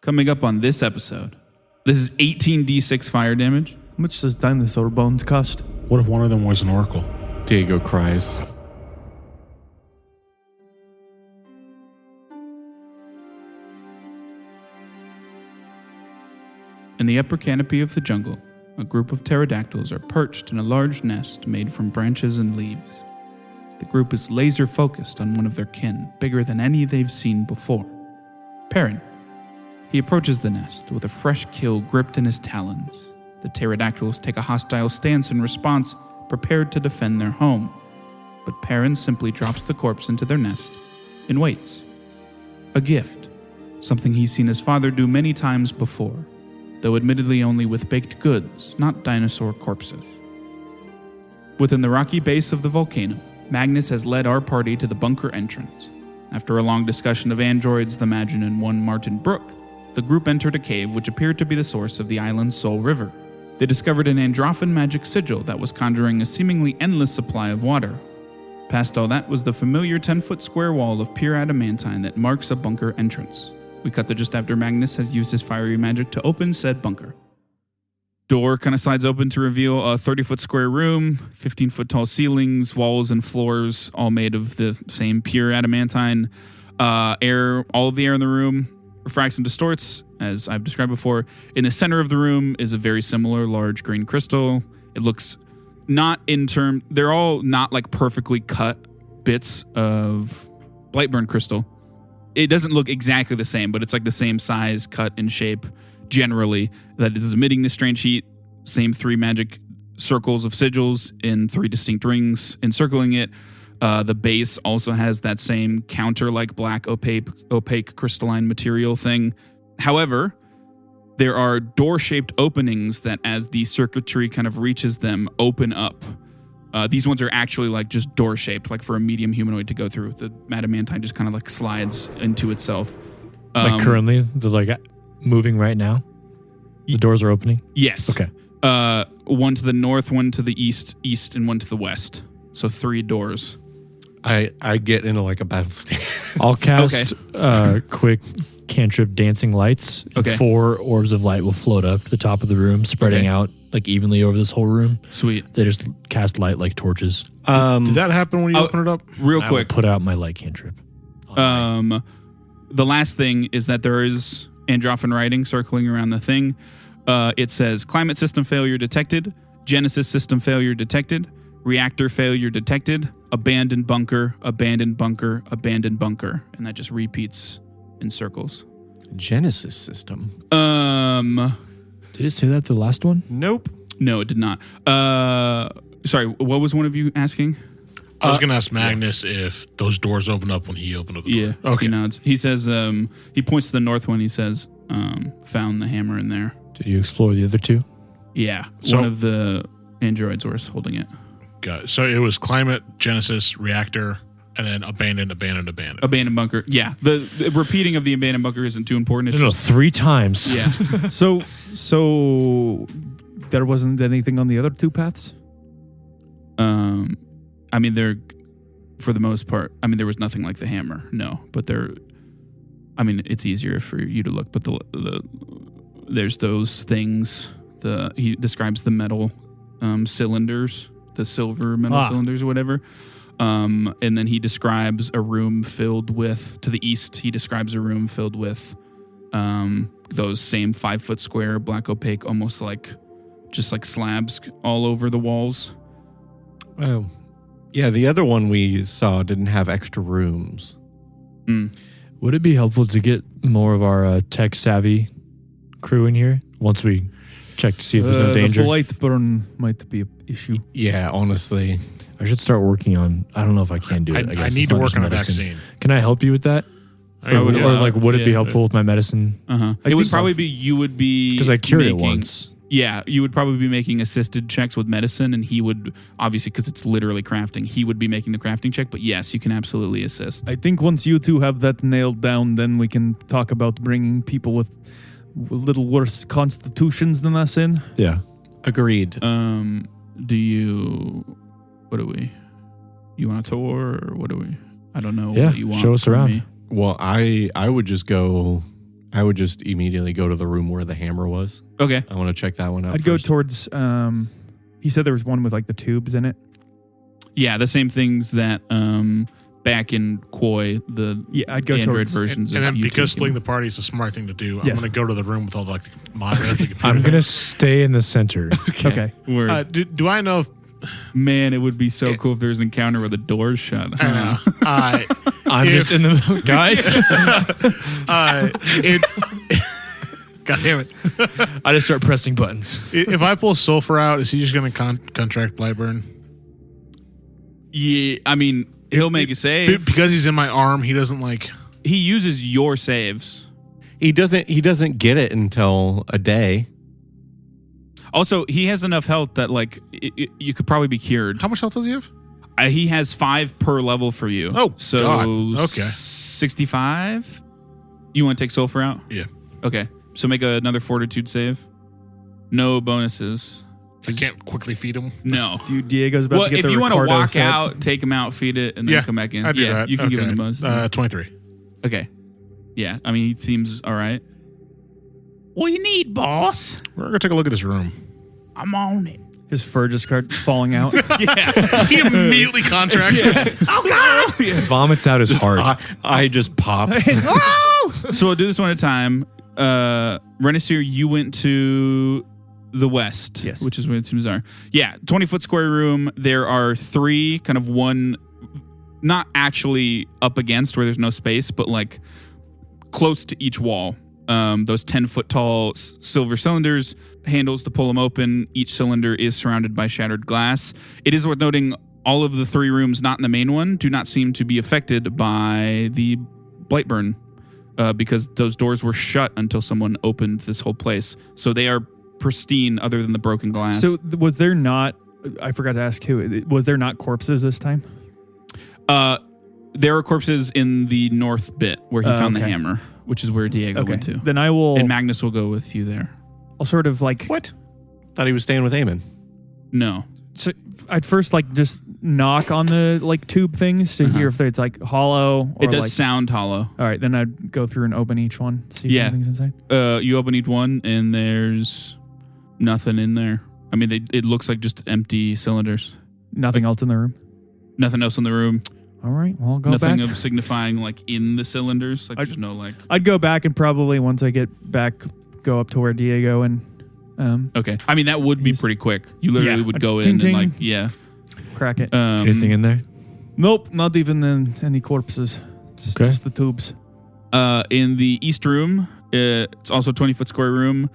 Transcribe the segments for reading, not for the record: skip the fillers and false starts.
Coming up on this episode, this is 18d6 fire damage. How much does dinosaur bones cost? What if one of them was an oracle? Diego cries. In the upper canopy of the jungle, a group of pterodactyls are perched in a large nest made from branches and leaves. The group is laser focused on one of their kin, bigger than any they've seen before. Perrin. He approaches the nest with a fresh kill gripped in his talons. The pterodactyls take a hostile stance in response, prepared to defend their home. But Perrin simply drops the corpse into their nest and waits. A gift, something he's seen his father do many times before, though admittedly only with baked goods, not dinosaur corpses. Within the rocky base of the volcano, Magnis has led our party to the bunker entrance. After a long discussion of androids, the Magin, and one Martin Brook, the group entered a cave which appeared to be the source of the island's sole river. They discovered an Androphan magic sigil that was conjuring a seemingly endless supply of water. Past all that was the familiar 10-foot square wall of pure adamantine that marks a bunker entrance. We cut to just after Magnis has used his fiery magic to open said bunker. Door kind of slides open to reveal a 30-foot square room, 15-foot tall ceilings, walls and floors, all made of the same pure adamantine. All of the air in the room refracts and distorts, as I've described before. In the center of the room is a very similar large green crystal. It looks they're all not like perfectly cut bits of blightburn crystal. It doesn't look exactly the same, but it's like the same size, cut, and shape generally that is emitting this strange heat. Same 3 magic circles of sigils in 3 distinct rings encircling it. The base also has that same counter like black opaque crystalline material thing. However, there are door-shaped openings that as the circuitry kind of reaches them, open up. These ones are actually like just door-shaped, like for a medium humanoid to go through. The adamantine just kind of like slides into itself. Like currently, they're like moving right now? The doors are opening? Yes. Okay. One to the north, one to the east, and one to the west. So 3 doors. I get into like a battle stance. I'll cast quick cantrip dancing lights. And 4 orbs of light will float up to the top of the room, spreading out like evenly over this whole room. Sweet. They just cast light like torches. Did that happen when you open it up? Real quick. Put out my light cantrip. The last thing is that there is Androphan writing circling around the thing. It says, climate system failure detected, Genesis system failure detected, reactor failure detected, abandoned bunker, abandoned bunker, abandoned bunker. And that just repeats in circles. Genesis system. Did it say that the last one? Nope. No, it did not. Sorry, what was one of you asking? I was going to ask Magnis if those doors open up when he opened up the door. Yeah. Okay. He nods. He says, he points to the north one. He says, found the hammer in there. Did you explore the other 2? Yeah. So, one of the androids was holding it. Got it. So it was climate, Genesis, reactor, and then abandoned. Abandoned bunker. Yeah. The repeating of the abandoned bunker isn't too important. It's just 3 times. Yeah. So there wasn't anything on the other 2 paths? I mean, they're, for the most part, I mean, there was nothing like the hammer, no. But it's easier for you to look, but there's those things. He describes the metal cylinders, the silver metal cylinders or whatever. And then he describes a room filled with, to the east, he describes a room filled with those same 5-foot square, black opaque, almost like, just like slabs all over the walls. Oh. Yeah, the other one we saw didn't have extra rooms. Would it be helpful to get more of our tech-savvy crew in here once we check to see if there's no danger? The blightburn might be an issue. Yeah, honestly. I should start working on, I don't know if I can do it. I need to work on a vaccine. Can I help you with that? Would it be helpful with my medicine? It would probably be, you would be... Because I cured it once. Yeah, you would probably be making assisted checks with medicine, and he would, obviously, because it's literally crafting, he would be making the crafting check, but yes, you can absolutely assist. I think once you 2 have that nailed down, then we can talk about bringing people with a little worse constitutions than us in. Yeah. Agreed. You want a tour, or what do we? I don't know Yeah, what you want. show us around. Me. Well, I would just go I would just immediately go to the room where the hammer was. Okay. I want to check that one out. I'd go towards. He said there was one with like the tubes in it. Yeah, the same things that back in Koi, the I'd go Android towards versions And of then because YouTube. splitting the party is a smart thing to do, I'm Yes. going to go to the room with all the monitors. The computer I'm going to things. stay in the center. Okay. Word. Do I know if Man, it would be so cool if there's an encounter where the door's shut. I don't know. I'm just in the middle. Guys, God damn it. I just start pressing buttons. If I pull Sulfur out, is he just going to contract Blightburn? Yeah, I mean, he'll make a save. Because he's in my arm, he doesn't like... He uses your saves. He doesn't get it until a day. Also, he has enough health that like you could probably be cured. How much health does he have? He has 5 per level for you. Oh, so God. Okay. 65. You want to take Sulfur out? Yeah. Okay. So make another Fortitude save. No bonuses. I can't quickly feed him. No. Dude, Diego's about Well, to get if the you want to Ricardo walk set. out, take him out, feed it, and then come back in. I do that. You can give him Okay. the bonuses. 23. Okay. Yeah, I mean, he seems all right. What do you need, boss? We're going to take a look at this room. I'm on it. His fur just starts falling out. He immediately contracts. Vomits out his heart. I just pops. So we'll do this one at a time. Renisir, you went to the west, Yes. which is where the tombs are. Yeah, 20-foot square room. There are 3, kind of one, not actually up against where there's no space, but like close to each wall. Those 10-foot tall silver cylinders, handles to pull them open. Each cylinder is surrounded by shattered glass. It is worth noting all of the 3 rooms not in the main one do not seem to be affected by the blightburn because those doors were shut until someone opened this whole place. So they are pristine other than the broken glass. So was there not? I forgot to ask who. Was there not corpses this time? There are corpses in the north bit where he found the okay. hammer, which is where Diego went to. Then I will. And Magnis will go with you there. I'll sort of like. What? Thought he was staying with Eamon. No. So I'd first like just knock on the like tube things to hear if it's like hollow. Or It does like, sound hollow. All right, then I'd go through and open each one, see if Yeah. anything's inside. You open each one, and there's nothing in there. I mean, it looks like just empty cylinders. Nothing else in the room. Nothing else in the room. All right, well I'll go Nothing back. of signifying like in the cylinders. Like there's no like. I'd go back and probably once I get back, go up to where Diego and Okay. I mean, that would be pretty quick. You literally would go in Ting, and ting. like, yeah. crack it. Anything in there? Nope, not even any corpses. It's Okay. just the tubes. In the east room, it's also a 20-foot square room.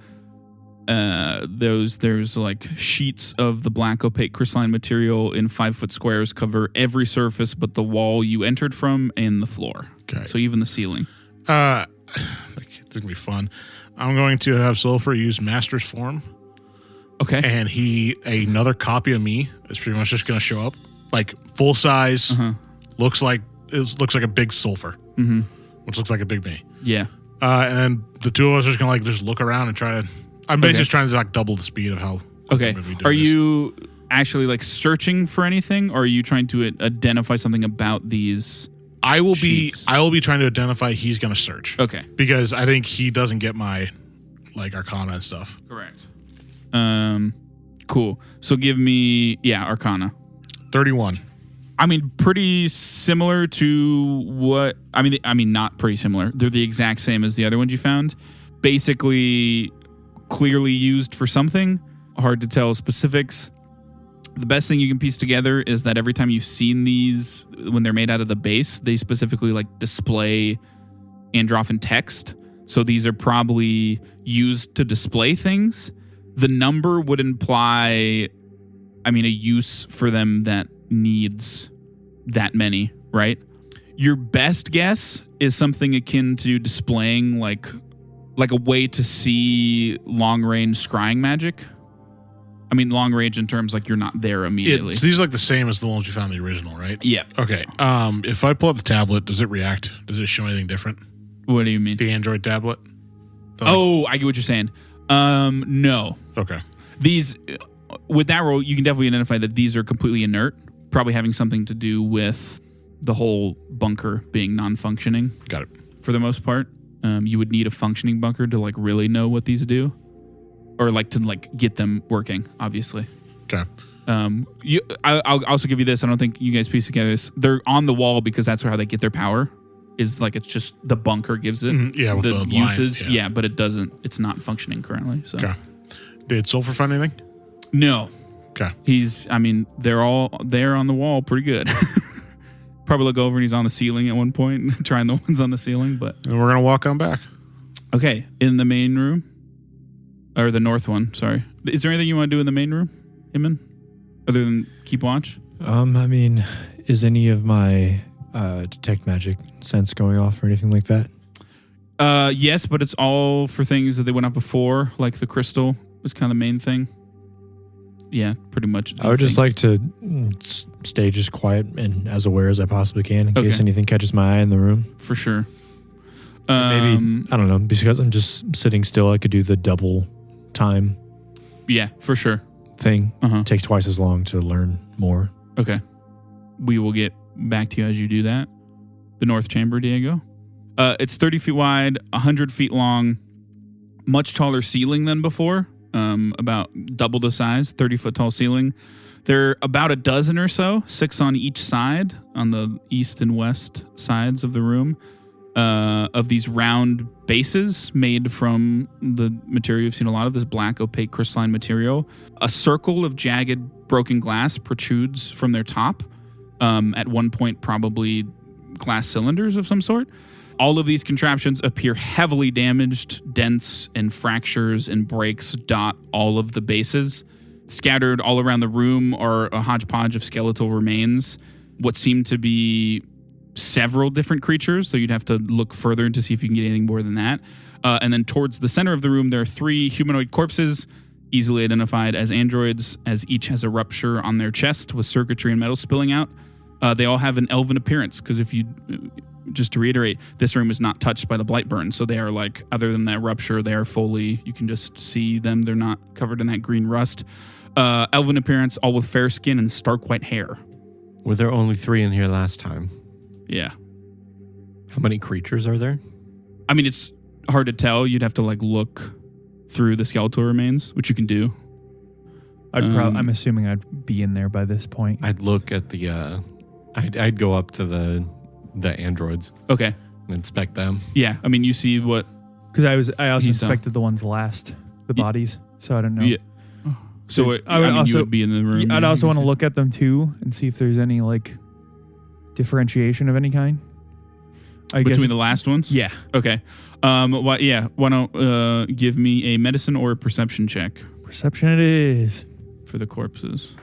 There's like sheets of the black opaque crystalline material in 5-foot squares cover every surface but the wall you entered from and the floor. Okay. So even the ceiling. It's going to be fun. I'm going to have Sulfur use Master's Form. Okay. And another copy of me is pretty much just going to show up. Like full size, looks like a big Sulfur, which looks like a big me. Yeah. And then the two of us are just going to like just look around and try to. I'm basically just trying to like double the speed of how. Okay. I'm gonna be doing Are this. you actually like searching for anything, or are you trying to identify something about these? I will sheets? be trying to identify. He's going to search. Okay. Because I think he doesn't get my like Arcana and stuff. Correct. Cool. So give me Arcana. 31. I mean, pretty similar to what I mean, not pretty similar. They're the exact same as the other ones you found. Basically, clearly used for something. Hard to tell specifics. The best thing you can piece together is that every time you've seen these, when they're made out of the base, they specifically like display Androphan text. So these are probably used to display things. The number would imply, a use for them that needs that many, right? Your best guess is something akin to displaying like a way to see long-range scrying magic. I mean, long range in terms like you're not there immediately. These are like the same as the ones you found in the original, right? Yeah. Okay. If I pull up the tablet, does it react? Does it show anything different? What do you mean? The Android tablet? Oh, I get what you're saying. No. Okay. These, with that roll, you can definitely identify that these are completely inert, probably having something to do with the whole bunker being non-functioning Got it. for the most part. You would need a functioning bunker to like really know what these do, or like to like get them working. Obviously. Okay. I'll also give you this. I don't think you guys piece together this. They're on the wall because that's how they get their power. Is like it's just the bunker gives it. Yeah, with the usage. line, yeah, but it doesn't. It's not functioning currently. So. Okay. Did Sulfur find anything? No. Okay. They're all there on the wall pretty good. Probably look over and he's on the ceiling at one point, trying the ones on the ceiling. But and we're gonna walk on back. Okay, in the main room, or the north one. Sorry. Is there anything you want to do in the main room, Iman, other than keep watch? I mean, is any of my detect magic sense going off or anything like that? Yes, but it's all for things that they went up before, like the crystal was kind of the main thing. Yeah, pretty much. I would just like to stay just quiet and as aware as I possibly can in case anything catches my eye in the room. For sure. Maybe, I don't know, because I'm just sitting still, I could do the double time. Yeah, for sure. Thing. It takes twice as long to learn more. Okay. We will get back to you as you do that. The North Chamber, Diego. It's 30 feet wide, 100 feet long, much taller ceiling than before. About double the size, 30-foot tall ceiling. There are about a dozen or so, 6 on each side, on the east and west sides of the room, of these round bases made from the material you've seen a lot of, this black, opaque, crystalline material. A circle of jagged, broken glass protrudes from their top. At one point, probably glass cylinders of some sort. All of these contraptions appear heavily damaged. Dents and fractures and breaks dot all of the bases. Scattered all around the room are a hodgepodge of skeletal remains. What seem to be several different creatures, so you'd have to look further to see if you can get anything more than that. And then towards the center of the room, there are 3 humanoid corpses, easily identified as androids, as each has a rupture on their chest with circuitry and metal spilling out. They all have an elven appearance, because if you... Just to reiterate, this room is not touched by the blightburn, so they are like, other than that rupture, they are fully, you can just see them. They're not covered in that green rust. Elven appearance, all with fair skin and stark white hair. Were there only 3 in here last time? Yeah. How many creatures are there? I mean, it's hard to tell. You'd have to like look through the skeletal remains, which you can do. I'm assuming I'd be in there by this point. I'd look at the, I'd go up to the androids. Okay. And inspect them. Yeah. I mean, you see what... Because I also inspected the ones last, the bodies, so I don't know. Yeah. So you would be in the room. I'd also want to look at them too and see if there's any like differentiation of any kind. Between the last ones? Yeah. Okay. Why don't give me a medicine or a perception check? Perception it is. For the corpses.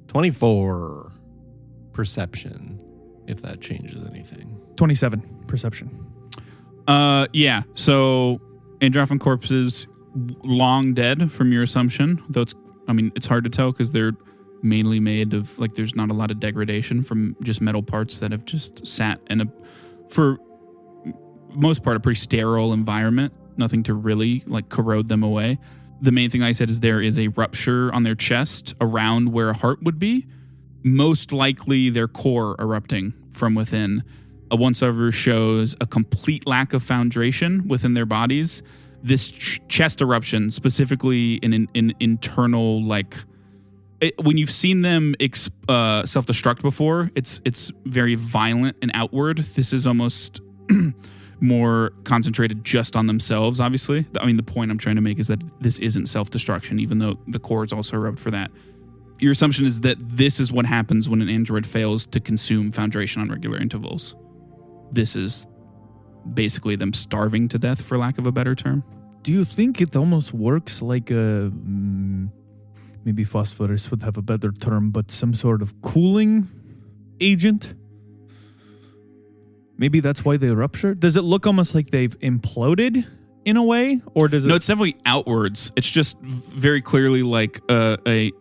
24 perception, if that changes anything. 27 perception. Yeah. So Androphan corpses, long dead from your assumption, though it's hard to tell because they're mainly made of, like, there's not a lot of degradation from just metal parts that have just sat in for most part, a pretty sterile environment. Nothing to really like corrode them away. The main thing I said is there is a rupture on their chest around where a heart would be. Most likely their core erupting from within. A once-over shows a complete lack of foundation within their bodies. This chest eruption, specifically in internal, like... when you've seen them self-destruct before, it's very violent and outward. This is almost more concentrated just on themselves, obviously. I mean, the point I'm trying to make is that this isn't self-destruction, even though the core is also erupt for that. Your assumption is that this is what happens when an android fails to consume foundation on regular intervals. This is basically them starving to death, for lack of a better term. Do you think it almost works like a... maybe phosphorus would have a better term, but some sort of cooling agent? Maybe that's why they rupture? Does it look almost like they've imploded in a way? Or does it... No, it's definitely outwards. It's just very clearly like an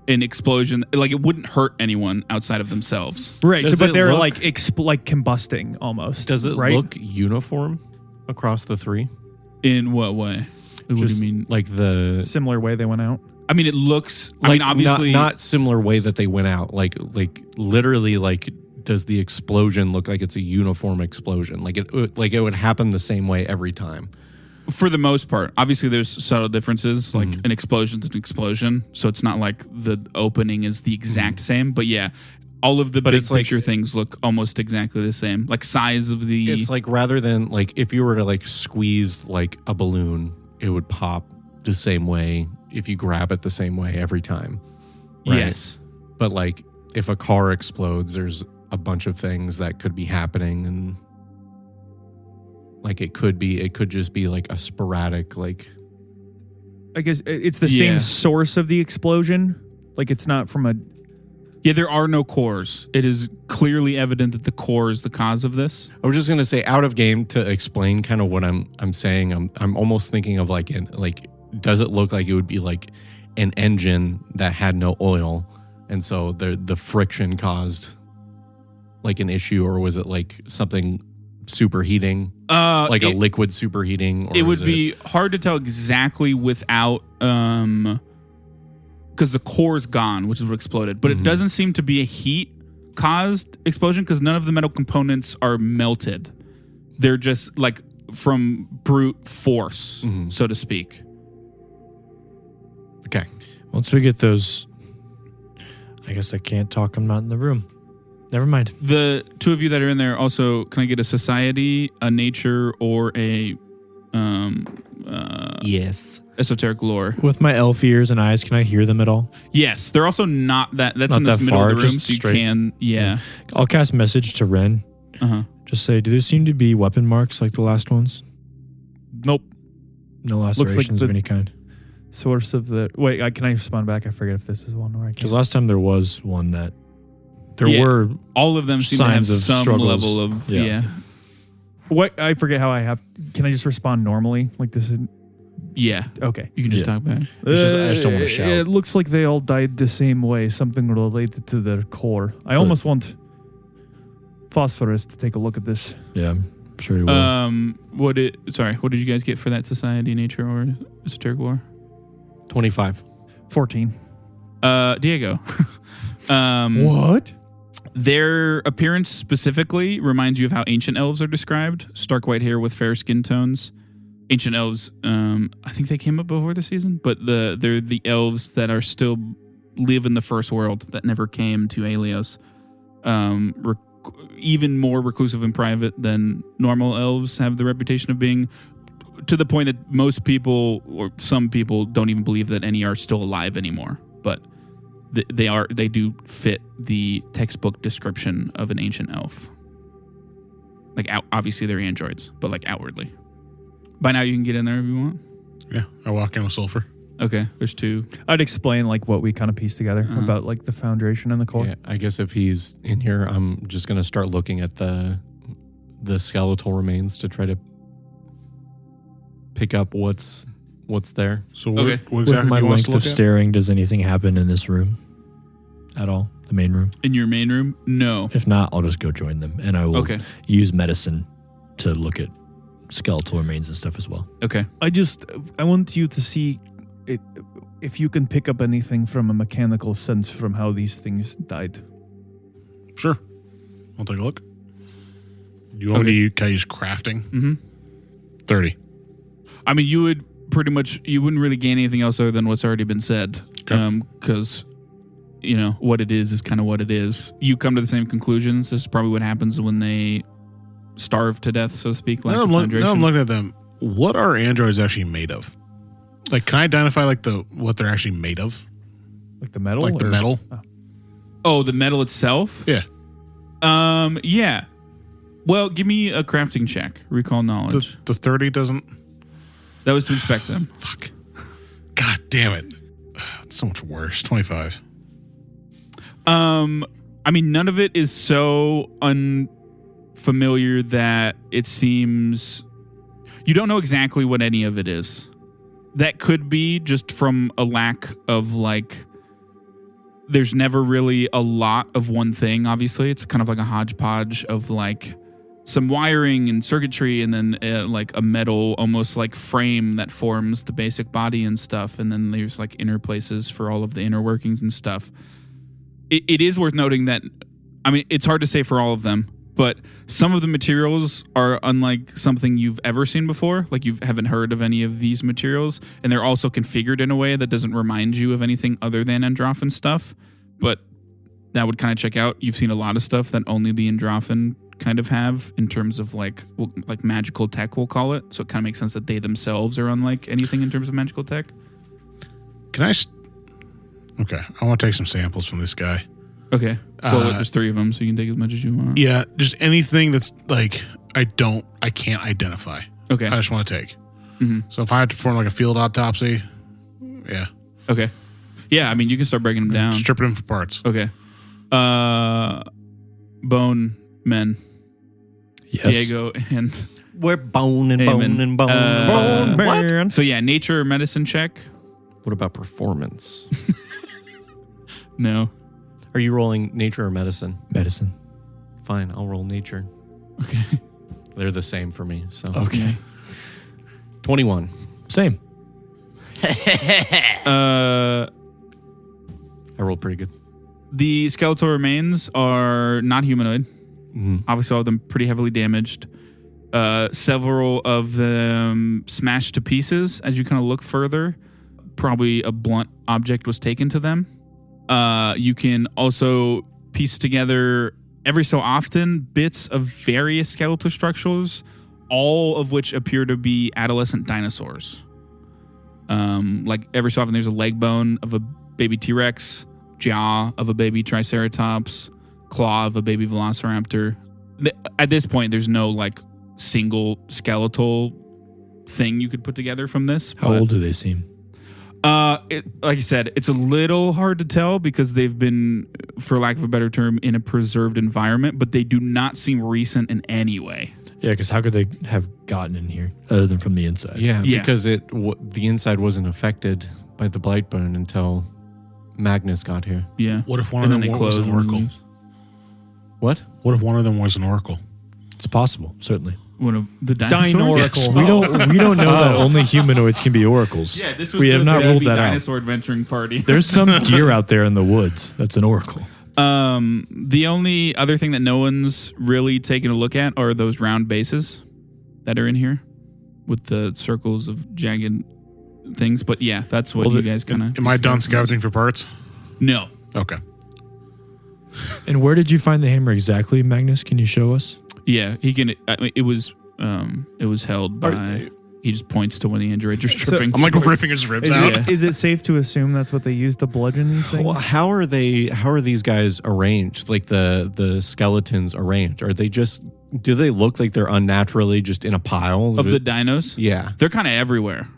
explosion. Like, it wouldn't hurt anyone outside of themselves. Right, but they're look, like combusting almost. Does it right? look uniform across the 3? In what way? What do you mean? Like the... Similar way they went out? I mean, it looks... Like, I mean, obviously... Not similar way that they went out. Like literally, like, does the explosion look like it's a uniform explosion? Like it would happen the same way every time. For the most part. Obviously, there's subtle differences. Like an explosion's an explosion, so it's not like the opening is the exact same. But yeah, all of the big picture things look almost exactly the same. Like size of the... It's like rather than like if you were to like squeeze like a balloon, it would pop the same way if you grab it the same way every time. Right? Yes. But like if a car explodes, there's a bunch of things that could be happening, and like it could just be like a sporadic, like, I guess it's the same source of the explosion. Like it's not from a... Yeah, there are no cores. It is clearly evident that the core is the cause of this. I was just gonna say, out of game, to explain kind of what I'm saying. I'm almost thinking of like does it look like it would be like an engine that had no oil, and so the friction caused like an issue, or was it like something superheating, like a liquid superheating? Or it would be hard to tell exactly without because the core's gone, which is what exploded. But it doesn't seem to be a heat-caused explosion because none of the metal components are melted. They're just like from brute force, so to speak. Okay. Once we get those, I guess I can't talk. I'm not in the room. Never mind. The two of you that are in there also, can I get a society, a nature, or a yes, esoteric lore? With my elf ears and eyes, can I hear them at all? Yes, they're also not that. That's not in the that middle far, of the room, just so you straight. can. Yeah. I'll cast message to Ren. Just say, do there seem to be weapon marks like the last ones? Nope. No lacerations of any kind. Source of the... Wait, can I respond back? I forget if this is one where I can. Because last time there was one that... There were all of them seem to have signs of some struggles. level of... Yeah. What? I forget how I have... Can I just respond normally? Like this is... Yeah. Okay. You can just talk back. I just don't want to shout. It looks like they all died the same way. Something related to their core. I almost want Phosphorus to take a look at this. Yeah, I'm sure you will. What did you guys get for that society, nature, or esoteric lore? 25. 14. Diego. What? Their appearance specifically reminds you of how ancient elves are described. Stark white hair with fair skin tones. Ancient elves, I think they came up before the season, but they're the elves that are still live in the first world that never came to Aelios. Even more reclusive and private than normal elves have the reputation of being, to the point that most people or some people don't even believe that any are still alive anymore. But they do fit the textbook description of an ancient elf. Like obviously they're androids, but like outwardly. By now you can get in there if you want. Yeah, I walk in with sulfur. Okay, there's two. I'd explain like what we kind of pieced together about like the foundation and the core. Yeah, I guess if he's in here, I'm just gonna start looking at the skeletal remains to try to pick up what's there. So Okay. what With exactly my do you want us to length of look at? staring, does anything happen in this room at all? The main room? In your main room? No. If not, I'll just go join them, and I will use medicine to look at skeletal remains and stuff as well. Okay. I want you to see it, if you can pick up anything from a mechanical sense from how these things died. Sure. I'll take a look. You want me to can I use crafting? Mm-hmm. 30. I mean, you wouldn't really gain anything else other than what's already been said. Okay. Because, what it is kind of what it is. You come to the same conclusions. This is probably what happens when they starve to death, so to speak. Now I'm looking at them. What are androids actually made of? Like, can I identify like what they're actually made of? Like the metal? Like the metal? Oh, the metal itself? Yeah. Yeah. Well, give me a crafting check. Recall knowledge. The 30 doesn't... That was to inspect them. Fuck. God damn it. It's so much worse. 25. I mean, none of it is so unfamiliar that it seems... You don't know exactly what any of it is. That could be just from a lack of, like... There's never really a lot of one thing, obviously. It's kind of like a hodgepodge of, like, some wiring and circuitry and then, like, a metal, almost like frame that forms the basic body and stuff. And then there's, like, inner places for all of the inner workings and stuff. It is worth noting that I mean, it's hard to say for all of them, but some of the materials are unlike something you've ever seen before. Like you haven't heard of any of these materials, and they're also configured in a way that doesn't remind you of anything other than Androphan stuff. But that would kind of check out. You've seen a lot of stuff that only the Androphan kind of have in terms of like magical tech, we'll call it. So it kind of makes sense that they themselves are unlike anything in terms of magical tech. Okay, I want to take some samples from this guy. Okay. Well, there's 3 of them, so you can take as much as you want. Yeah, just anything that's like I can't identify. Okay. I just want to take. Mm-hmm. So if I had to perform like a field autopsy, yeah. Okay. Yeah, I mean, you can start breaking them down. Stripping them for parts. Okay. Bone men. Yes. Diego and We're bone and Amen. bone and bone. Bone What? man. so yeah, nature or medicine check? What about performance? No. Are you rolling nature or medicine? Medicine. Fine, I'll roll nature. Okay. They're the same for me. So Okay. 21. Same. I rolled pretty good. The skeletal remains are not humanoid. Mhm. Obviously, all of them pretty heavily damaged. Several of them smashed to pieces. As you kind of look further, probably a blunt object was taken to them. You can also piece together every so often bits of various skeletal structures, all of which appear to be adolescent dinosaurs. Like every so often there's a leg bone of a baby T-Rex, jaw of a baby Triceratops, claw of a baby Velociraptor. At this point, there's no like single skeletal thing you could put together from this. How old do they seem? Like I said, it's a little hard to tell because they've been, for lack of a better term, in a preserved environment, but they do not seem recent in any way. Yeah, because how could they have gotten in here other than from the inside? Yeah. Because the inside wasn't affected by the blightburn until Magnis got here. Yeah. What if one And of then them they was close an and oracle? leave. What? What if one of them was an oracle? It's possible, certainly. One of the dinosaurs? Dino-oracle. We don't know that only humanoids can be oracles. Yeah, this was we have the not ruled baby that out. dinosaur adventuring party. There's some deer out there in the woods. That's an oracle. The only other thing that no one's really taken a look at are those round bases that are in here with the circles of jagged things. But yeah, that's what you guys kind of... Am I done scouting for parts? No. Okay. And where did you find the hammer exactly, Magnus? Can you show us? Yeah, he can... I mean, it was held by... He just points to one of the androids are stripping. I'm like ripping his ribs out. Yeah. Is it safe to assume that's what they use to bludgeon these things? Well, how are these guys arranged? Like the skeletons arranged? Are they just... Do they look like they're unnaturally just in a pile? Of the dinos? Yeah. They're kind of everywhere.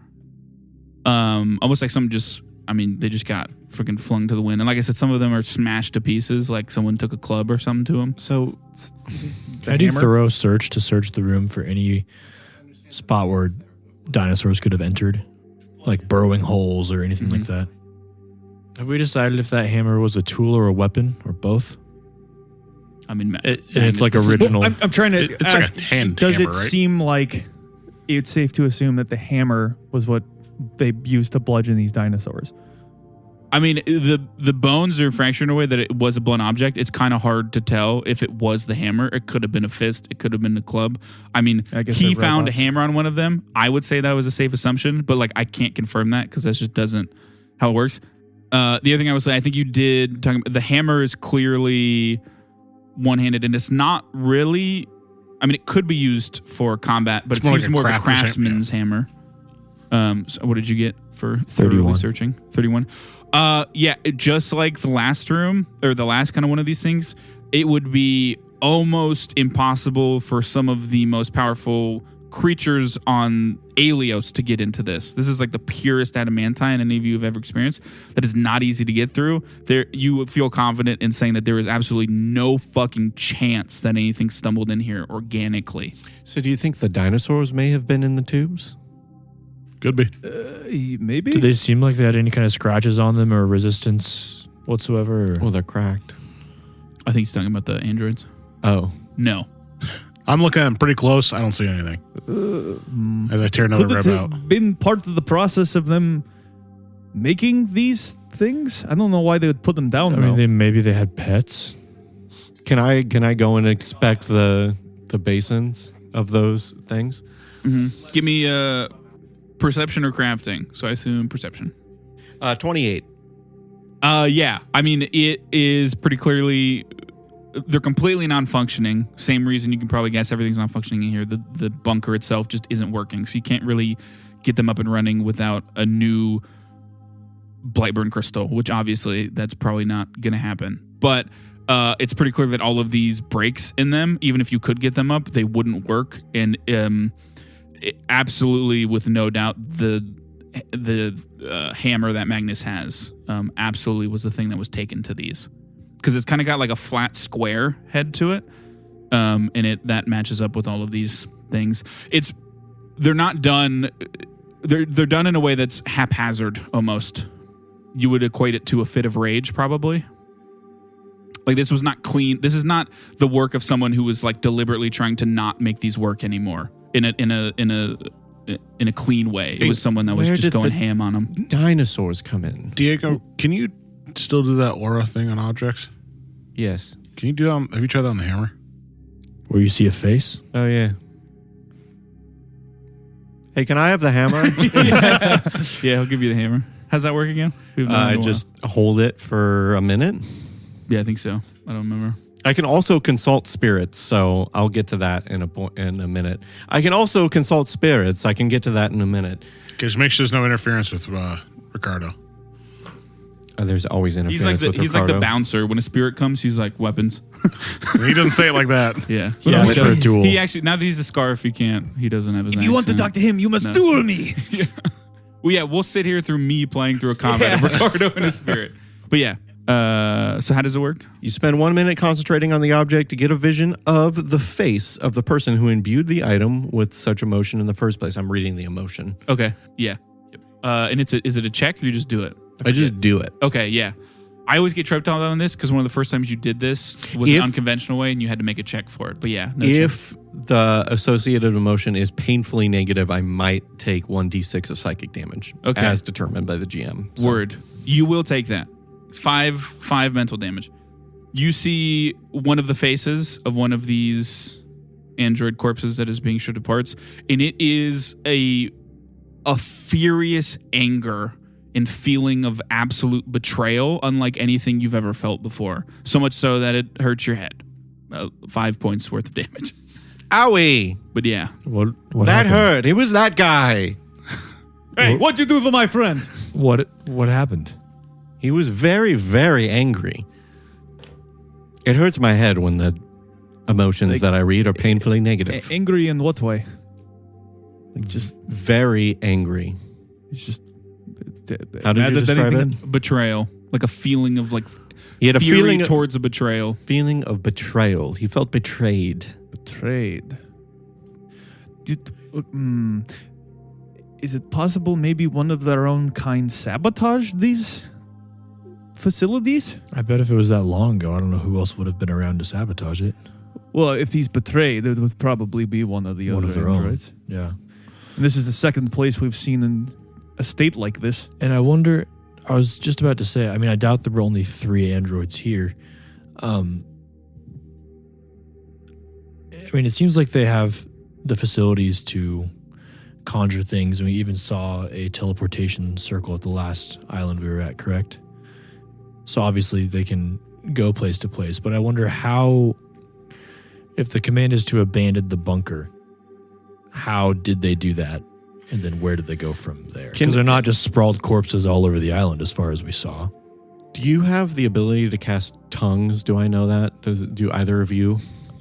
Almost like some just... I mean, they just got freaking flung to the wind. And like I said, some of them are smashed to pieces, like someone took a club or something to them. So I do thorough search to search the room for any spot where dinosaurs could have entered, like burrowing holes or anything like that. Have we decided if that hammer was a tool or a weapon or both? I mean, it's like original. Well, I'm trying to It's ask, like a hand does hammer, it right? seem like it's safe to assume that the hammer was what they used to bludgeon these dinosaurs? I mean, the bones are fractured in a way that it was a blunt object. It's kind of hard to tell if it was the hammer. It could have been a fist. It could have been a club. I mean, I guess he they're found robots. a hammer on one of them. I would say that was a safe assumption, but like I can't confirm that because that just doesn't how it works. The other thing I would say, I think you did talking about the hammer is clearly one-handed, and it's not really. I mean, it could be used for combat, but It's it more seems like a more of a crafter's craftsman's hammer. So what did you get for 31. searching? 31. Yeah, just like the last room or the last kind of one of these things, it would be almost impossible for some of the most powerful creatures on Alios to get into this. This is like the purest adamantine any of you have ever experienced. That is not easy to get through. There, you would feel confident in saying that there is absolutely no fucking chance that anything stumbled in here organically. do you think the dinosaurs may have been in the tubes? Could be. Maybe. Did they seem like they had any kind of scratches on them or resistance whatsoever? Or? Oh, they're cracked. I think he's talking about the androids. Oh. No. I'm looking at them pretty close. I don't see anything. As I tear another Could rib it out. have been part of the process of them making these things? I don't know why they would put them down. I though. mean, maybe they had pets. Can I go and inspect the basins of those things? Mm-hmm. Give me perception or crafting. So I assume perception. 28. Yeah. I mean, it is pretty clearly they're completely non-functioning. Same reason you can probably guess everything's non-functioning in here. The bunker itself just isn't working, so you can't really get them up and running without a new blightburn crystal, which obviously that's probably not going to happen. But it's pretty clear that all of these breaks in them, even if you could get them up, they wouldn't work. And absolutely, with no doubt, the hammer that Magnis has absolutely was the thing that was taken to these. Because it's kind of got like a flat square head to it, and that matches up with all of these things. They're not done. They're done in a way that's haphazard almost. You would equate it to a fit of rage, probably. Like this was not clean. This is not the work of someone who was like deliberately trying to not make these work anymore in a clean way. It was someone that was just going ham on them. Dinosaurs come in. Diego, can you still do that aura thing on objects? Yes. Can you do that? Have you tried that on the hammer? Where you see a face? Oh yeah. Hey, can I have the hammer? Yeah, I'll give you the hammer. How's that work again? Just hold it for a minute. Yeah, I think so. I don't remember. I can also consult spirits, so I'll get to that in a minute. I can also consult spirits. I can get to that in a minute. Just make sure there's no interference with Ricardo. There's always interference with Ricardo. He's like the bouncer. When a spirit comes, he's like, weapons. He doesn't say it like that. Yeah. Yeah, for a duel. He actually, now that he's a scarf, he can't. He doesn't have his If you want to talk to him, you must duel me. Yeah. Well, yeah, we'll sit here through me playing through a combat of Ricardo and a spirit. But yeah. So how does it work? You spend 1 minute concentrating on the object to get a vision of the face of the person who imbued the item with such emotion in the first place. I'm reading the emotion. Okay. Yeah. Yep. And is it a check or you just do it? I just do it. Okay. Yeah. I always get tripped out on this because one of the first times you did this was an unconventional way and you had to make a check for it. But yeah. If the associated emotion is painfully negative, I might take 1d6 of psychic damage as determined by the GM. So. Word. You will take that. It's five mental damage. You see one of the faces of one of these android corpses that is being stripped to parts, and it is a furious anger and feeling of absolute betrayal, unlike anything you've ever felt before. So much so that it hurts your head. 5 points worth of damage. Owie! But yeah, What that happened? hurt. It was that guy. Hey, what'd you do to my friend? What happened? He was very, very angry. It hurts my head when the emotions that I read are painfully negative. Angry in what way? Like just Very angry. it's just. How did you describe it? betrayal, like a feeling of like He had a fury feeling towards a betrayal. feeling of betrayal. He felt betrayed. Betrayed. Is it possible maybe one of their own kind sabotaged these facilities? I bet if it was that long ago, I don't know who else would have been around to sabotage it. Well, if he's betrayed, it would probably be one of the One other of their own. androids. Yeah. And this is the second place we've seen in a state like this. And I wonder, I was just about to say, I mean, I doubt there were only 3 androids here. I mean, it seems like they have the facilities to conjure things, and we even saw a teleportation circle at the last island we were at, correct? So obviously they can go place to place, but I wonder how, if the command is to abandon the bunker, how did they do that? And then where did they go from there? Because they're not just sprawled corpses all over the island as far as we saw. Do you have the ability to cast tongues? Do I know that? Do either of you?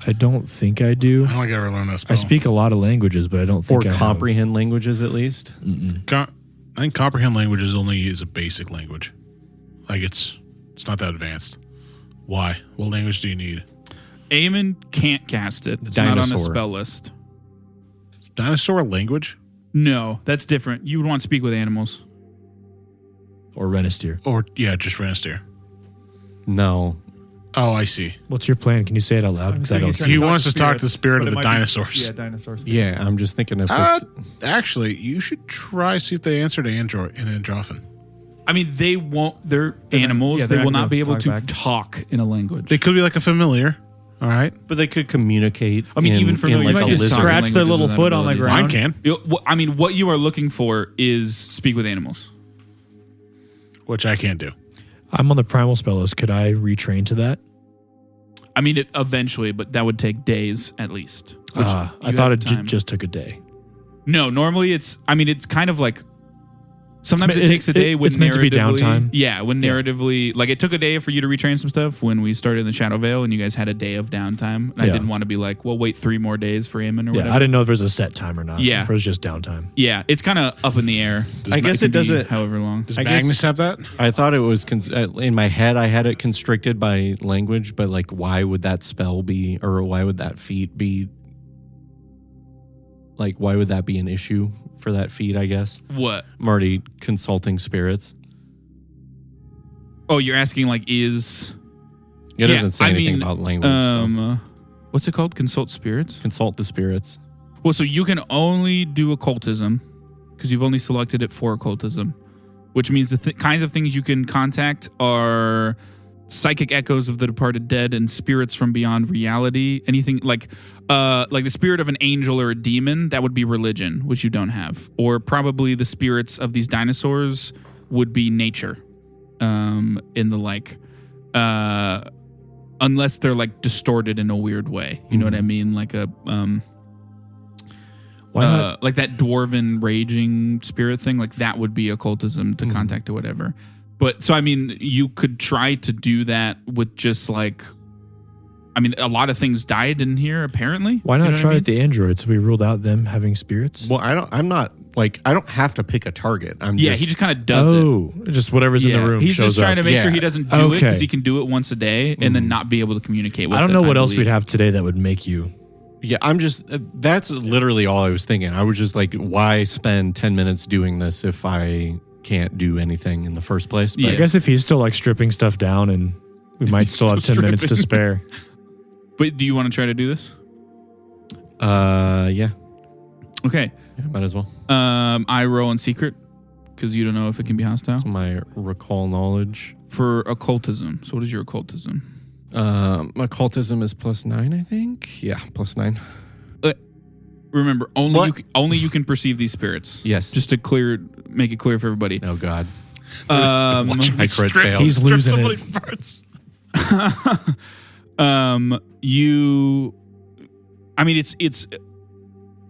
I don't think I do. I don't think I ever learned that spell. I speak a lot of languages, but I don't think I comprehend languages at least? I think comprehend languages only is a basic language. Like it's not that advanced. Why? What language do you need? Eamon can't cast it. It's Dinosaur. not on the spell list. Is dinosaur a language? No, that's different. You would want to speak with animals. Or Renisteer. Or, yeah, just Renisteer. No. Oh, I see. What's your plan? Can you say it out loud? 'Cause I don't see He it. wants to talk to the spirit of the dinosaurs. Yeah, dinosaurs. Yeah, I'm just thinking if it's... Actually, you should try see if they answer to Androffin. I mean, they won't. They're animals. yeah, they they're will not not be gonna able to talk back. talk in a language. They could be like a familiar. All right. But they could communicate. I mean, even for in me, like you a might just lizard. scratch their little foot on the ground. Mine can, I mean, what you are looking for is speak with animals. which I can't do. I'm on the primal spell list. Could I retrain to that? I mean, eventually, but that would take days at least. which I you thought have it time. just took a day. No, normally it's kind of like sometimes it takes a day when it's meant to be downtime. Yeah, when narratively, like it took a day for you to retrain some stuff when we started in the Shadow Vale and you guys had a day of downtime. And I didn't want to be like, well, wait 3 more days for Aemon or whatever. I didn't know if there was a set time or not. Yeah. If it was just downtime. Yeah, it's kind of up in the air. I guess it could be doesn't. however long. Does I Magnus guess- have that? I thought it was in my head. I had it constricted by language, but like, why would that spell be, or why would that feat be? Like, why would that be an issue for that feat? I guess What? I'm already consulting spirits. Oh, you're asking like is It doesn't say anything about language. So. What's it called? Consult spirits? Consult the spirits. Well, so you can only do occultism because you've only selected it for occultism, which means the kinds of things you can contact are psychic echoes of the departed dead and spirits from beyond reality. Anything like the spirit of an angel or a demon, that would be religion, which you don't have. Or probably the spirits of these dinosaurs would be nature. In the like, unless they're like distorted in a weird way. You know what I mean? Like a Why not? like that dwarven raging spirit thing, like that would be occultism to contact or whatever. But so I mean, you could try to do that with just like, I mean, a lot of things died in here apparently. Why not You know what try I mean? with the androids if we ruled out them having spirits? Well, I'm not like, I don't have to pick a target. Yeah, he just kind of does it. Just whatever's in the room He's shows just trying up. to make sure Yeah. he doesn't do it because Okay. he can do it once a day and then not be able to communicate with it. I don't know what else believe. we'd have today that would make you. Yeah, I'm just, that's literally all I was thinking. I was just like, why spend 10 minutes doing this if I can't do anything in the first place? But Yeah. I guess if he's still like stripping stuff down and we might he's still have 10 still minutes to stripping. spare. But do you want to try to do this? Yeah, Okay. might as well. I roll in secret because you don't know if it can be hostile. That's my recall knowledge. For occultism. So what is your occultism? Occultism is +9, I think. Yeah, +9. Remember, What? only you can perceive these spirits. Yes. Just to make it clear for everybody. Oh God. Watching my me crit strip- failed. He's strip losing somebody it. parts. I mean, it's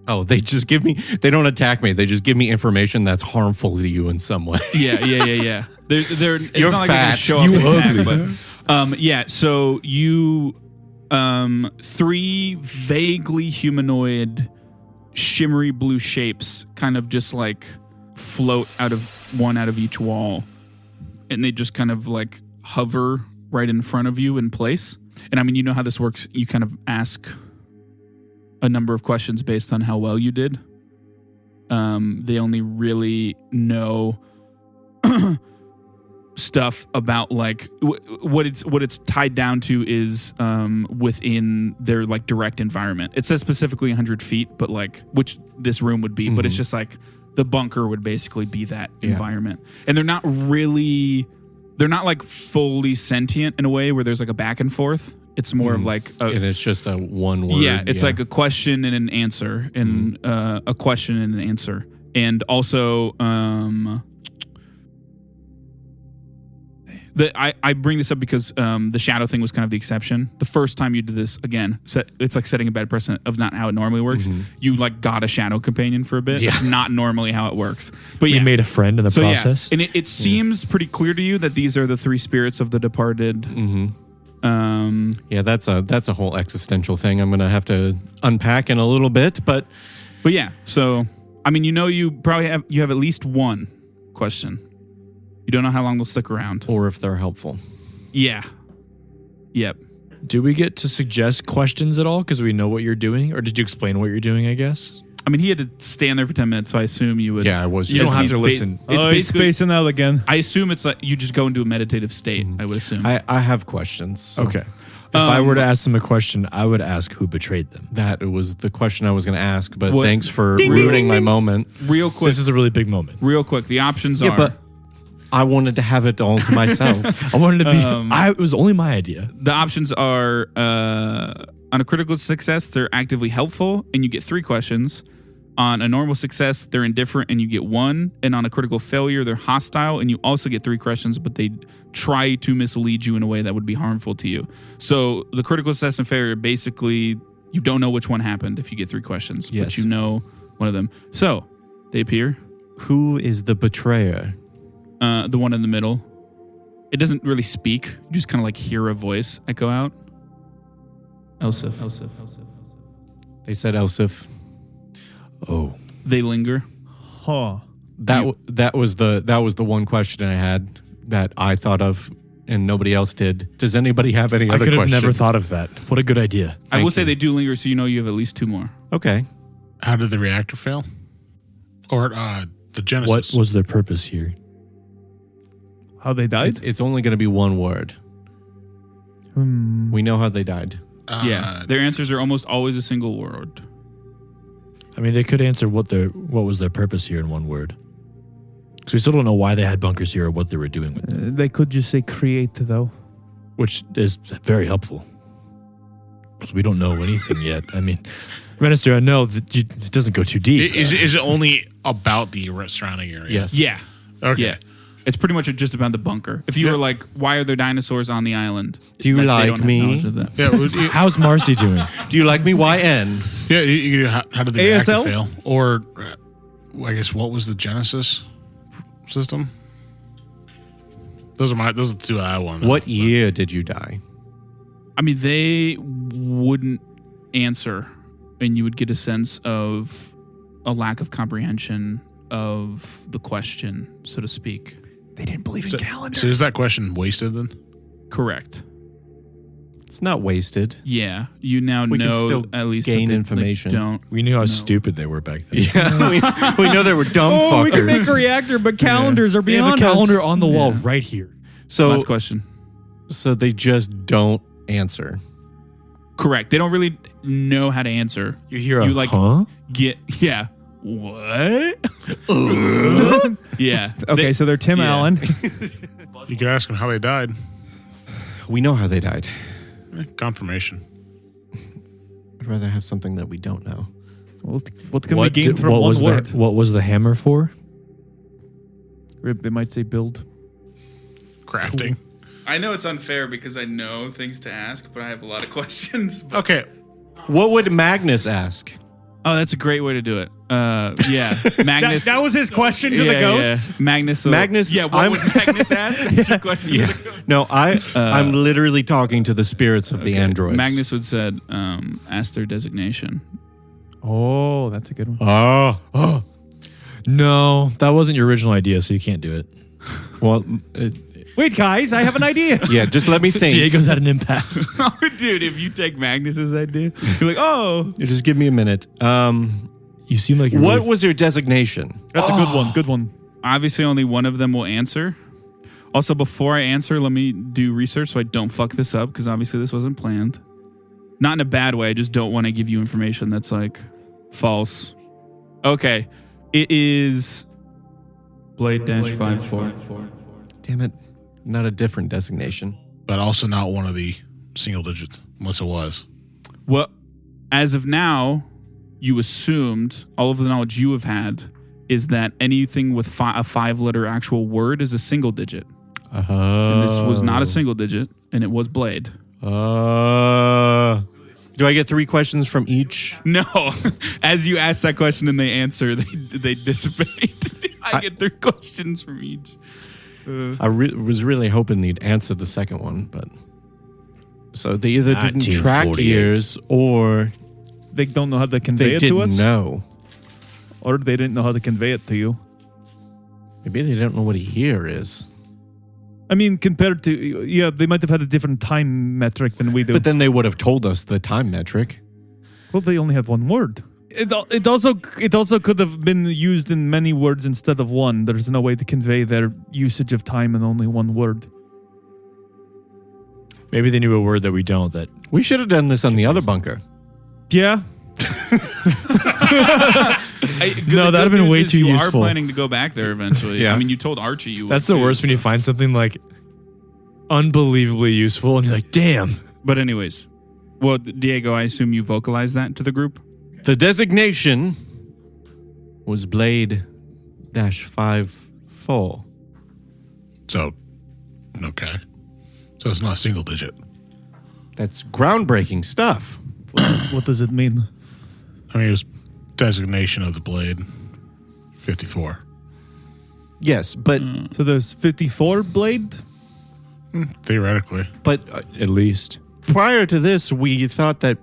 Oh, they don't attack me. They just give me information that's harmful to you in some way. yeah. They're it's You're not like they're gonna fat. show up You and ugly. attack, but yeah. So you 3 vaguely humanoid, shimmery blue shapes kind of just like float out of each wall, and they just kind of like hover right in front of you in place. And I mean, you know how this works. You kind of ask a number of questions based on how well you did. They only really know stuff about like what it's tied down to is within their like direct environment. It says specifically 100 feet, but like which this room would be, but it's just like the bunker would basically be that environment. And they're not like fully sentient in a way where there's like a back and forth. It's more of like And it's just a one word. yeah, it's like a question and an answer, and a question and an answer, and also I bring this up because the shadow thing was kind of the exception. The first time you did this, again, it's like setting a bad precedent of not how it normally works. You like got a shadow companion for a bit. Yeah. It's not normally how it works. But We made a friend in the process. yeah, and it seems pretty clear to you that these are the 3 spirits of the departed. Yeah, that's a whole existential thing I'm gonna have to unpack in a little bit, but yeah, so I mean, you probably have at least one question. You don't know how long they'll stick around. or if they're helpful. Yeah. Yep. Do we get to suggest questions at all because we know what you're doing? Or did you explain what you're doing, I guess? I mean, he had to stand there for 10 minutes, so I assume you would. Yeah, I was. You don't just- have to It's listen. it's he's basically. spacing out again. I assume it's like you just go into a meditative state. I would assume. I have questions. So Okay. If I were to ask them a question, I would ask who betrayed them. that was the question I was going to ask, but What- thanks for Ding, ruining ding, my ding. moment. Real quick. This is a really big moment. Real quick. The options Yeah, are but I wanted to have it all to myself. I wanted to be. It was only my idea. The options are on a critical success, they're actively helpful, and you get 3 questions. On a normal success, they're indifferent, and you get 1. And on a critical failure, they're hostile, and you also get 3 questions, but they try to mislead you in a way that would be harmful to you. So the critical success and failure, basically, you don't know which one happened if you get 3 questions, but you know one of them. So they appear. Who is the betrayer? The one in the middle. It doesn't really speak. You just kind of like hear a voice echo out. Elsif. They said Elsif. Oh, They linger. Huh. That was the one question I had that I thought of and nobody else did. Does anybody have any I other could have questions? never thought of that. What a good idea. I will say they do linger, so you know you have at least 2 more. Okay. How did the reactor fail? Or the Genesis? What was their purpose here? How they died? It's only going to be one word. We know how they died. Yeah, their answers are almost always a single word. I mean, they could answer what was their purpose here in one word. Because we still don't know why they had bunkers here or what they were doing with them, They could just say create, though. which is very helpful. Because we don't know anything yet. I mean, Minister, I know that it doesn't go too deep. Is it only about the surrounding area? Yes. Yeah. Okay. Yeah. It's pretty much just about the bunker. If you were like, why are there dinosaurs on the island? Do you they like don't have me? knowledge of that. Yeah. How's Marcy doing? Do you like me? YN? Yeah. How did the reactor ASL? fail? Or I guess what was the Genesis system? Those are the 2 I want. What year did you die? I mean, they wouldn't answer, and you would get a sense of a lack of comprehension of the question, so to speak. They didn't believe in calendars. So is that question wasted then? Correct. It's not wasted. Yeah. You now We can know still at least gain that they information. don't. We knew how No. stupid they were back then. Yeah, we know they were dumb Oh, fuckers. we can make a reactor, but calendars are They have beyond a calendar us. on the wall right here. Last so question. they just don't answer. Correct. They don't really know how to answer. You hear You like- huh? Yeah. What? Yeah. Okay, so they're Tim Yeah. Allen. You could ask them how they died. We know how they died. Confirmation. I'd rather have something that we don't know. What can we gain from one word? What was the hammer for? They might say build. Crafting. I know it's unfair because I know things to ask, but I have a lot of questions. Okay. What would Magnus ask? Oh, that's a great way to do it. Yeah. Magnus. That was his question to the ghost? Yeah. Magnus. Magnus, Yeah, what I'm- would Magnus ask? That's your question. To the ghost. No, I'm literally talking to the spirits of the Okay. androids. Magnus would said, ask their designation. Oh, that's a good one. Oh, No, that wasn't your original idea, so you can't do it. well, Wait, guys, I have an idea. yeah. Just let me think. Diego's at an impasse. Oh, dude, if you take Magnus's idea, you're like, oh. Just give me a minute. You seem like you're What really was your designation? That's a good one. Good one. Obviously, only one of them will answer. Also, before I answer, let me do research so I don't fuck this up, because obviously this wasn't planned. Not in a bad way. I just don't want to give you information that's like false. Okay. It is Blade-54. Damn it! Not a different designation. But also not one of the single digits, unless it was. Well, as of now, you assumed all of the knowledge you have had is that anything with a 5-letter actual word is a single digit. And this was not a single digit, and it was Blade. Do I get 3 questions from each? No. As you ask that question and they answer, they dissipate. I get 3 questions from each. I was really hoping they'd answer the second one, but so they either didn't track 1948. years or They don't know how to convey they it to didn't us, know. or they didn't know how to convey it to you. Maybe they don't know what a year is. I mean, compared to they might have had a different time metric than we do. But then they would have told us the time metric. Well, they only had one word. It also could have been used in many words instead of one. There's no way to convey their usage of time in only one word. Maybe they knew a word that we don't. That We should have done this on the other bunker. Yeah. No, that'd have been way too You useful. are planning to go back there eventually. Yeah. I mean, you told Archie you would. That's the worst when you find something like unbelievably useful and you're like, damn. But anyways, well, Diego, I assume you vocalized that to the group? The designation was Blade-54. So, okay. So it's not a single digit. That's groundbreaking stuff. What does it mean? I mean, it was designation of the blade 54. Yes, but So there's 54 blade? Theoretically. At least. prior to this, we thought that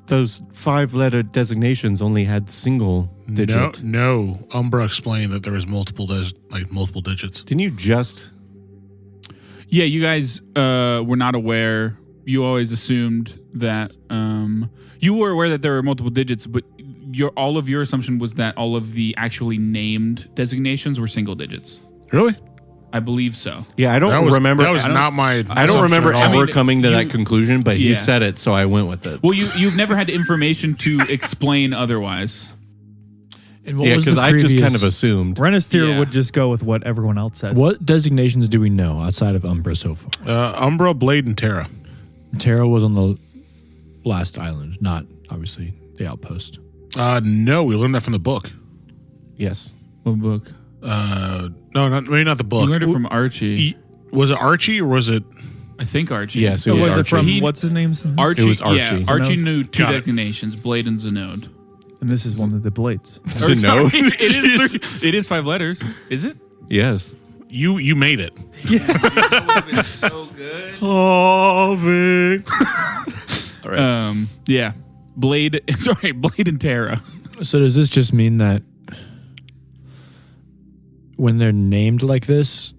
those 5-letter designations only had single digit. No. Umbra explained that there was multiple digits. Didn't you just? Yeah, you guys were not aware. You always assumed that you were aware that there were multiple digits, but all of your assumption was that all of the actually named designations were single digits. Really? I believe so. Yeah, I don't remember. That was not my. I don't remember assumption at all. ever coming to that conclusion, but he Yeah. said it, so I went with it. Well, you've never had information to explain otherwise. And what Yeah, was because the I just kind of previous- assumed. Renister Yeah. would just go with what everyone else says. What designations do we know outside of Umbra so far? Umbra, Blade, and Terra. Terra was on the last island, not obviously the outpost. No, we learned that from the book. Yes. What book? No, maybe not the book. You learned it from Archie. Was it Archie or was it? I think Archie. Yes, it So was was it from Archie. what's his name's? Archie. It was Archie. Yeah, Archie Zenode? knew two Got it. designations, Blade and Zenode. And this is one of the blades. Or, No. sorry, it is 5 letters. Is it? Yes. You made it. That would have been so good. All right. Yeah. Blade. Sorry, Blade and Terra. So does this just mean that when they're named like this,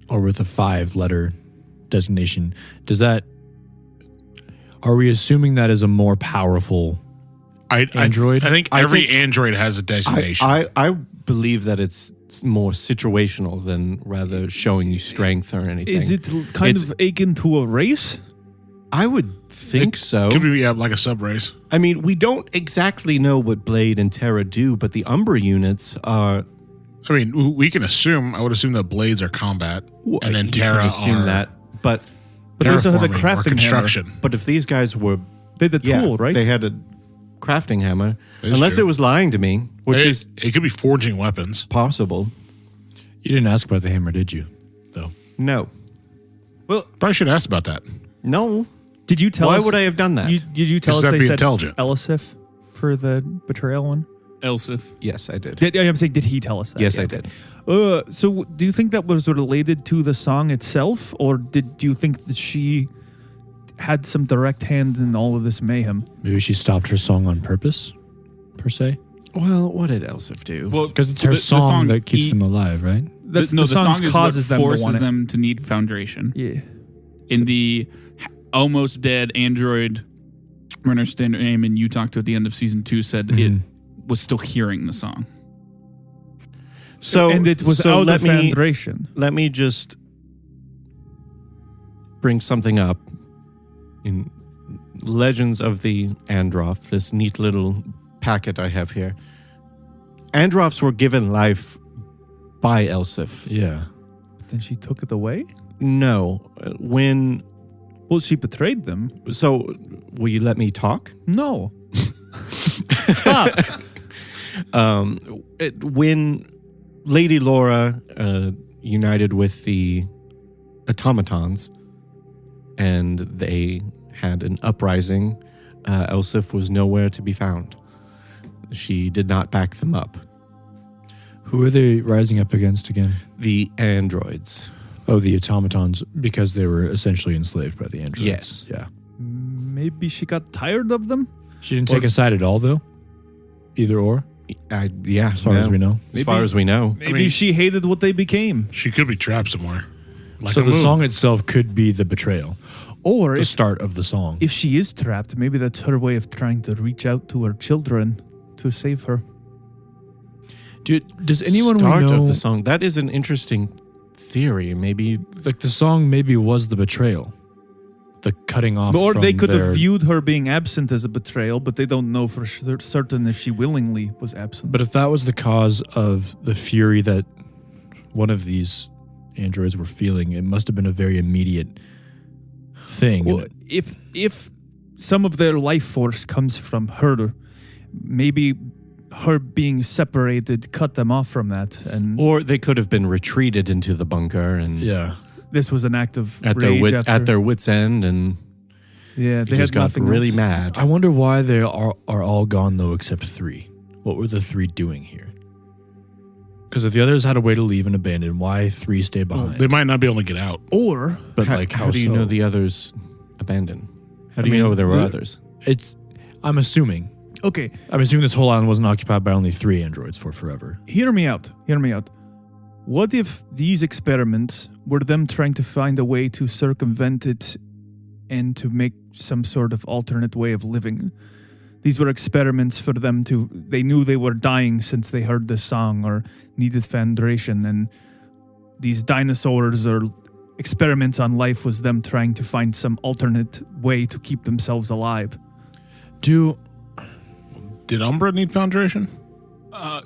or with a 5-letter designation, are we assuming that is a more powerful android? I think I every think- android has a designation. I believe that it's more situational than rather showing you strength or anything. Is it kind It's- of akin to a race? I would think so. Could be like a sub race. I mean, we don't exactly know what Blade and Terra do, but the Umbra units are. I mean, we can assume. I would assume that blades are combat, and then you Terra can assume are that. But But they also have a terraforming or crafting construction. but if these guys were They had the yeah, tool, right? they had a crafting hammer. That is Unless true. it was lying to me, which is It could be forging weapons. possible. You didn't ask about the hammer, did you? Though. No, Probably should have asked about that. no. Did you tell Why us? would I have done that? Did you tell Because us that'd they be said intelligent. Elisif for the betrayal one? Elsif. Yes, I did. I'm saying, did he tell us that? Yes, Yeah, I okay. did. So do you think that was related to the song itself, or do you think that she had some direct hand in all of this mayhem? Maybe she stopped her song on purpose, per se? Well, what did Elsif do? Well, Because it's her the song that keeps them alive, right? The song is causes what them to forces want it. them to need foundation. Yeah. In the almost dead android, Renner Standard Aim, you talked to at the end of season 2 said it was still hearing the song. So And it was so out let of me foundation. let me just bring something up in Legends of the Androff, this neat little packet I have here. Androffs were given life by Elsif. Yeah. Then she took it away? No, when Well, she betrayed them. so will you let me talk? No. Stop. When Lady Laura united with the automatons and they had an uprising, Elsif was nowhere to be found. She did not back them up. Who are they rising up against again? The androids. Oh, the automatons, because they were essentially enslaved by the androids. Yes. Yeah. Maybe she got tired of them? She didn't take a side at all, though? Either or, Yeah, as far as we know. As far as we know. Maybe she hated what they became. She could be trapped somewhere. Like So a the move. song itself could be the betrayal. Or The if, start of the song. if she is trapped, maybe that's her way of trying to reach out to her children to save her. Does anyone Start we know, of the song. That is an interesting theory. Maybe like the song maybe was the betrayal. the cutting off. Or from they could their, have viewed her being absent as a betrayal, but they don't know for certain if she willingly was absent. But if that was the cause of the fury that one of these androids were feeling, it must have been a very immediate thing. Well, if some of their life force comes from her, maybe her being separated cut them off from that, and Or they could have been retreated into the bunker and this was an act of at rage their wits end, and yeah, they they just had got nothing really else. mad. I wonder why they are all gone though, except 3. What were the 3 doing here? Because if the others had a way to leave and abandon, why 3 stay behind? They might not be able to get out. Or but how do you so? know the others abandoned? How do I you mean, know there were others? I'm assuming this whole island wasn't occupied by only 3 androids for forever. Hear me out. What if these experiments were them trying to find a way to circumvent it and to make some sort of alternate way of living? These were experiments for them they knew they were dying since they heard this song or needed foundation, and these dinosaurs or experiments on life was them trying to find some alternate way to keep themselves alive. Did Umbra need foundation?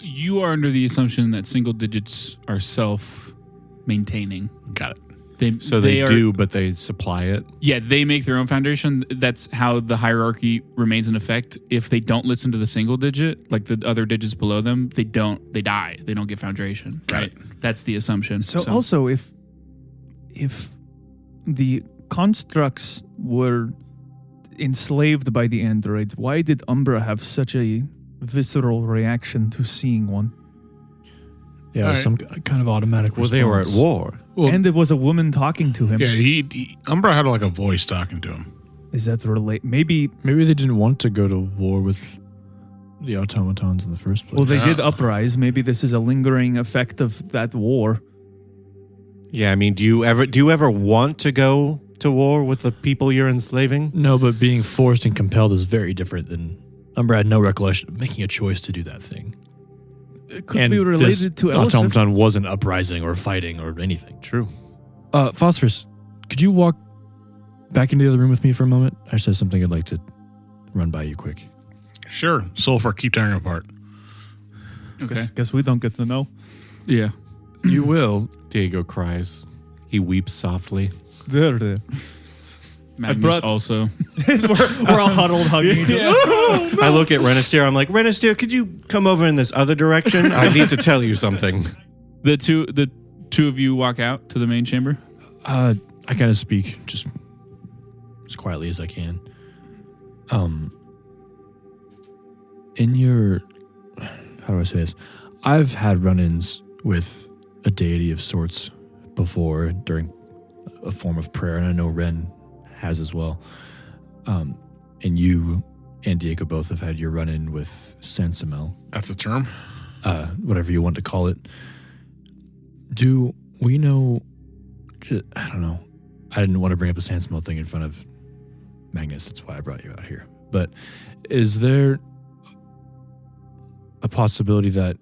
You are under the assumption that single digits are self-maintaining. Got it. They do, but they supply it. Yeah, they make their own foundation. That's how the hierarchy remains in effect. If they don't listen to the single digit, like the other digits below them, they die. They don't get foundation. Got right? it. That's the assumption. So also, if the constructs were enslaved by the androids, why did Umbra have such a visceral reaction to seeing one? Yeah, All some kind of automatic response. Well, they were at war. Well, And it was a woman talking to him. yeah, Umbra had like a voice talking to him. Is that relate? Maybe Maybe they didn't want to go to war with the automatons in the first place. Well, they did Yeah. uprise. Maybe this is a lingering effect of that war. Yeah, I mean, do you ever want to go to war with the people you're enslaving? No, but being forced and compelled is very different than Umbra had no recollection of making a choice to do that thing. It could be related to this Elisif. automaton wasn't uprising or fighting or anything. True. Phosphorus, could you walk back into the other room with me for a moment? I just have something I'd like to run by you quick. Sure. Sulfur, keep tearing apart. okay. Guess we don't get to know. Yeah. You will. Diego cries. He weeps softly. There. Magnus brought- also. we're all huddled, hugging each other. I look at Renister. I'm like, Renister, could you come over in this other direction? I need to tell you something. The two of you walk out to the main chamber. I kind of speak just as quietly as I can. In your, how do I say this? I've had run-ins with a deity of sorts before during a form of prayer, and I know Ren has as well. And you and Diego both have had your run-in with Sansamel, That's a term. whatever you want to call it. Do we know? I don't know. I didn't want to bring up the Sansamel thing in front of Magnis. That's why I brought you out here. But is there a possibility that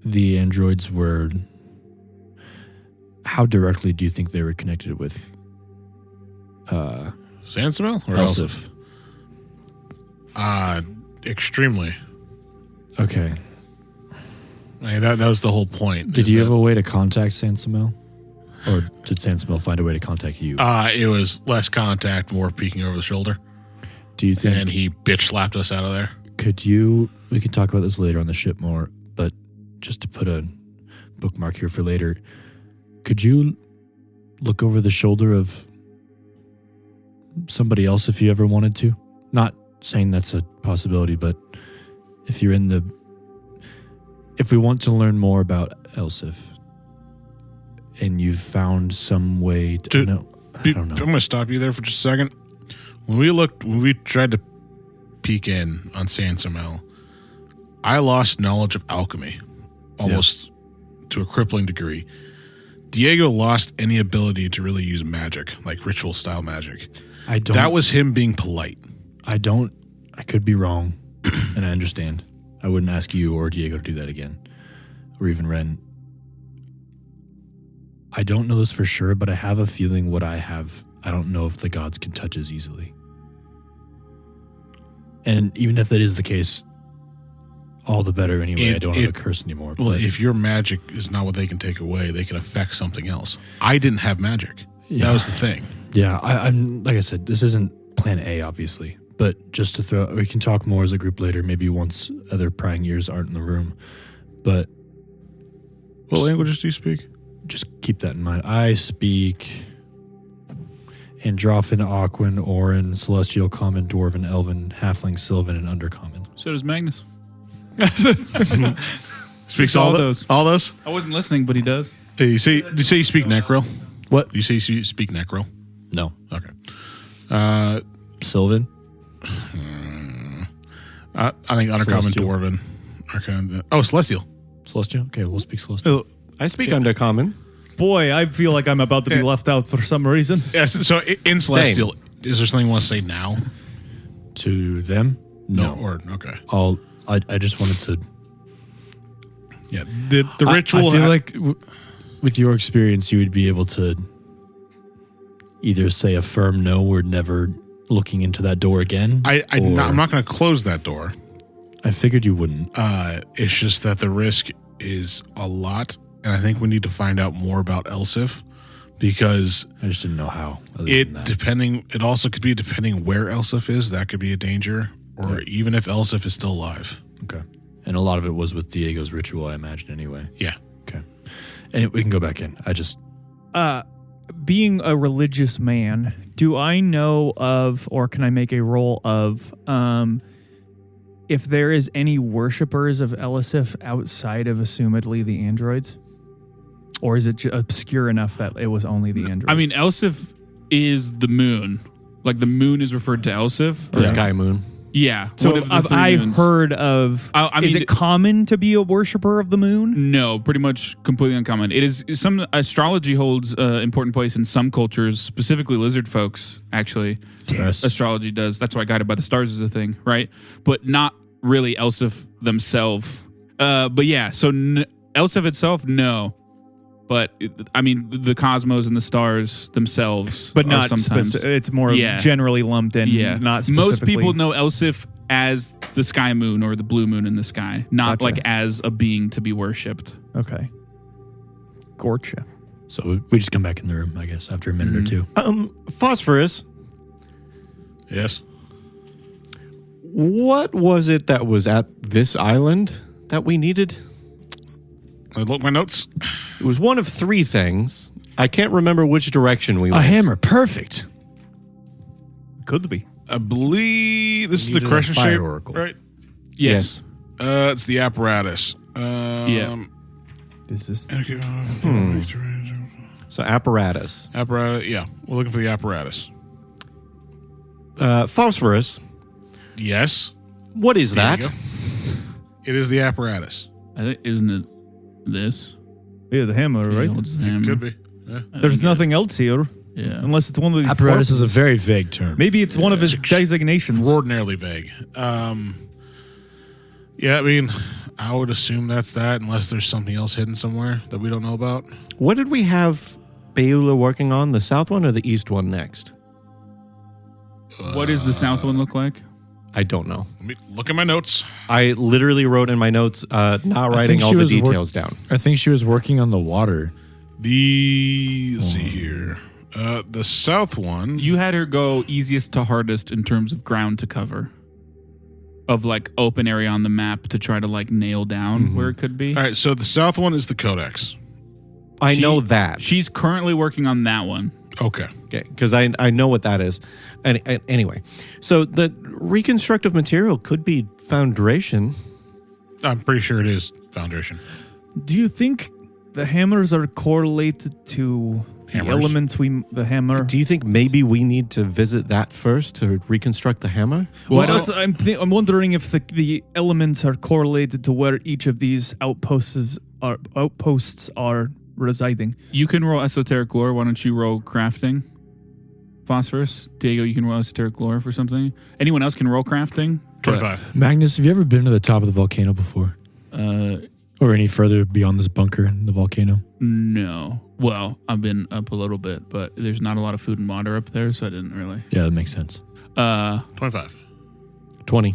the androids were? How directly do you think they were connected with Sansamel or Elsif? Extremely. Okay. I mean, that was the whole point. Did you have a way to contact Sansamel? Or did Sansamel find a way to contact you? It was less contact, more peeking over the shoulder. Do you think? And he bitch slapped us out of there. We can talk about this later on the ship more, but just to put a bookmark here for later, could you look over the shoulder of somebody else if you ever wanted to? Not saying that's a possibility, but if you're if we want to learn more about Elsif and you've found some way to Dude, know, I don't know. I'm going to stop you there for just a second. When we tried to peek in on Sansamel, I lost knowledge of alchemy almost to a crippling degree. Diego lost any ability to really use magic, like ritual style magic. That was him being polite. I could be wrong, and I understand. I wouldn't ask you or Diego to do that again, or even Ren. I don't know this for sure, but I have a feeling what I have I don't know if the gods can touch as easily. And even if that is the case, all the better anyway. I don't have a curse anymore. Well, if your magic is not what they can take away, they can affect something else. I didn't have magic. Yeah. That was the thing. Yeah, I'm like I said, this isn't plan A, obviously. But just to throw, we can talk more as a group later, maybe once other prying ears aren't in the room. But what languages do you speak? Just keep that in mind. I speak Androphin, Aquan, Orin, Celestial, Common, Dwarven, Elven, Halfling, Sylvan, and Undercommon. So does Magnus. Speaks all all those. All those? I wasn't listening, but he does. Hey, do you say you speak Necro? What? Do you say you speak Necro? No. Okay. Sylvan? I think Undercommon, Celestial. Dwarven. Celestial. Celestial? Okay, we'll speak Celestial. I speak Undercommon. Boy, I feel like I'm about to be left out for some reason. Yes. So in Celestial, is there something you want to say now? To them? No. Or okay. I just wanted to... Yeah. The ritual... I feel like with your experience, you would be able to either say a firm no, we're never looking into that door again. I'm not going to close that door. I figured you wouldn't. It's just that the risk is a lot, and I think we need to find out more about Elsif, because I just didn't know how. It also could be depending where Elsif is, that could be a danger, or even if Elsif is still alive. Okay. And a lot of it was with Diego's ritual, I imagine, anyway. Yeah. Okay. And we can go back in. I just... Being a religious man, do I know of, or can I make a roll of, if there is any worshippers of Elisif outside of, assumedly, the androids? Or is it obscure enough that it was only the androids? I mean, Elsif is the moon. Like, the moon is referred to Elsif. The sky moon. Yeah. So one of the have three I moons. heard of... is it common to be a worshipper of the moon? No, pretty much completely uncommon. It is some astrology holds important place in some cultures, specifically lizard folks. Actually, Yes. astrology does. That's why Guided by the Stars is a thing, right? But not really Elsif themselves. But yeah, so Elsif itself, no. But I mean, the cosmos and the stars themselves, But not sometimes. it's more generally lumped in. Yeah, Not specifically. most people know Elsif as the sky moon or the blue moon in the sky, not like as a being to be worshipped. Okay. Gotcha. So we just come back in the room, I guess, after a minute or two. Phosphorus. Yes. What was it that was at this island that we needed? I look at my notes. It was one of three things. I can't remember which direction we went. A hammer, perfect. Could be. I believe this is the Needed a crescent fire shape, oracle. right? Yes. It's the apparatus. Yeah. Is this... So apparatus. Apparatus. Yeah, we're looking for the apparatus. Phosphorus. Yes. What is There you that? go. It is the apparatus. I think, isn't it this? Yeah, the hammer, He right? holds the hammer. Could be. Yeah. There's nothing else here, Yeah. unless it's one of these... Apparatus is a purposes. very vague term. Maybe it's one of his designations. Extraordinarily vague. Yeah, I mean, I would assume that's that, unless there's something else hidden somewhere that we don't know about. What did we have Beulah working on? The south one or the east one next? What does the south one look like? I don't know. Let me look at my notes. I literally wrote in my notes, not writing all the details down. I think she was working on the water. Let's see here. The south one. You had her go easiest to hardest in terms of ground to cover. Of like open area on the map to try to like nail down where it could be. All right, so the south one is the codex. I know that. She's currently working on that one. Okay. Okay, because I know what that is. And anyway, so the reconstructive material could be foundation. I'm pretty sure it is foundation. Do you think the hammers are correlated to the Hammers? elements the hammer? Do you think maybe we need to visit that first to reconstruct the hammer? Well, I'm wondering if the elements are correlated to where each of these outposts are residing. You can roll esoteric lore. Why don't you roll crafting? Phosphorus. Diego, you can roll esoteric lore for something. Anyone else can roll crafting? 25. Magnus, have you ever been to the top of the volcano before? Or any further beyond this bunker in the volcano? No. Well, I've been up a little bit, but there's not a lot of food and water up there, so I didn't really. Yeah, that makes sense. 25. 20.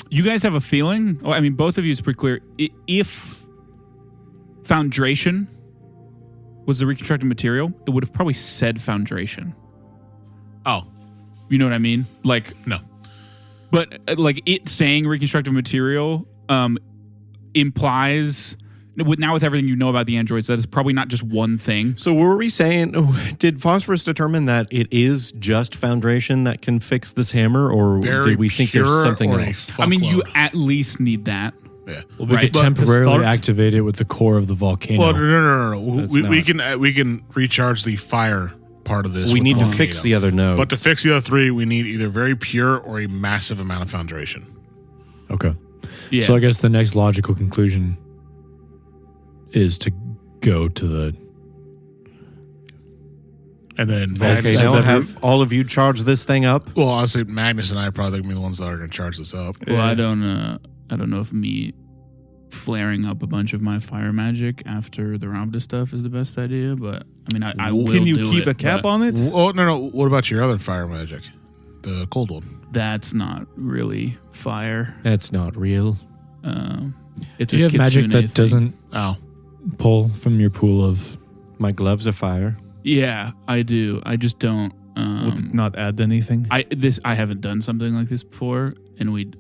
You guys have a feeling? Oh, I mean, both of you is pretty clear. If foundation was the reconstructed material, it would have probably said foundation. Oh, You know what I mean? Like, no. but like it saying reconstructed material implies, with everything you know about the androids, that it's probably not just one thing. So were we saying, did Phosphorus determine that it is just foundation that can fix this hammer, or Very did we think there's pure something or a else? I mean, you fuckload? at least need that. Yeah. Well, we Right. could But to temporarily start- activate it with the core of the volcano. Well, no. That's We can recharge the fire part of this. We with need to volcano. fix the other nodes. But to fix the other three, we need either very pure or a massive amount of foundation. Okay. Yeah. So I guess the next logical conclusion is to go to the... And then Okay, Magnus, now have all of you charge this thing up. well, I'll say Magnus and I are probably going to be the ones that are going to charge this up. Well, I don't know if me flaring up a bunch of my fire magic after the Ramda stuff is the best idea, but I mean, I will Can you do keep it, a cap but on it? Oh, no. What about your other fire magic? The cold one. That's not really fire. That's not real. It's Do you a have magic kitsune that thing. doesn't Oh. pull from your pool of... My gloves are fire. Yeah, I do. I just don't. Would it not add anything? I haven't done something like this before, and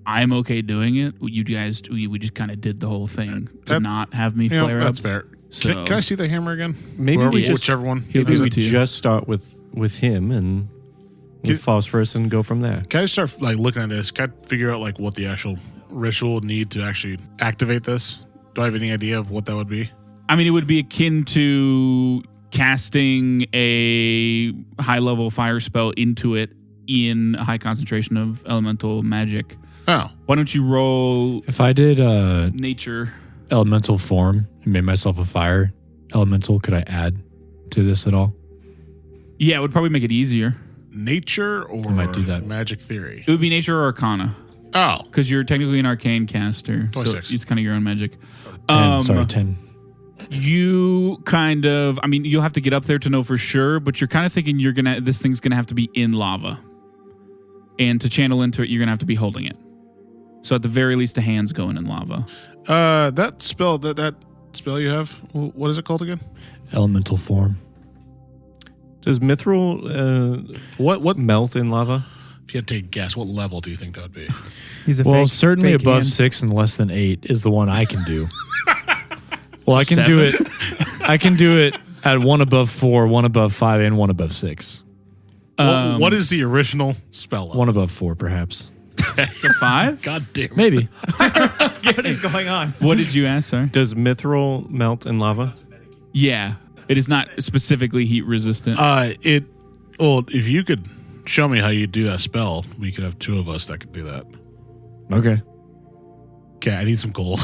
I'm okay doing it. You guys, we just kind of did the whole thing to That- not have me You know, flare that's up. fair. So Can I see the hammer again? Maybe Whoever- we just whichever one. He'll maybe give we it to you. just start with him and with Phosphorus and go from there. Can I start like looking at this? Can I figure out like what the actual ritual would need to actually activate this? Do I have any idea of what that would be? I mean, it would be akin to casting a high-level fire spell into it in a high concentration of elemental magic. Oh, Why don't you roll If I did nature? elemental form and made myself a fire elemental, could I add to this at all? Yeah, it would probably make it easier. nature or might do that. magic theory? It would be nature or arcana, Oh, because you're technically an arcane caster. 26. So it's kind of your own magic. 10. You kind of, I mean, you'll have to get up there to know for sure, but you're kind of thinking this thing's gonna have to be in lava, and to channel into it, you're gonna have to be holding it. So at the very least, the hand's going in lava. that spell that spell you have. What is it called again? Elemental form. Does mithril What? melt in lava? If you had to take a guess, what level do you think that would be? He's a Well, fake- certainly fake above hand. 6 and less than 8 is the one I can do. Well, I can do it. I can do it at 1 above 4, 1 above 5, and 1 above 6. What is the original spell level? 1 above 4, perhaps. So 5? God damn it. Maybe. What is going on? What did you ask, sorry? Does mithril melt in lava? Yeah, it is not specifically heat resistant. Well, if you could show me how you do that spell, we could have 2 of us that could do that. Okay. Okay, I need some gold.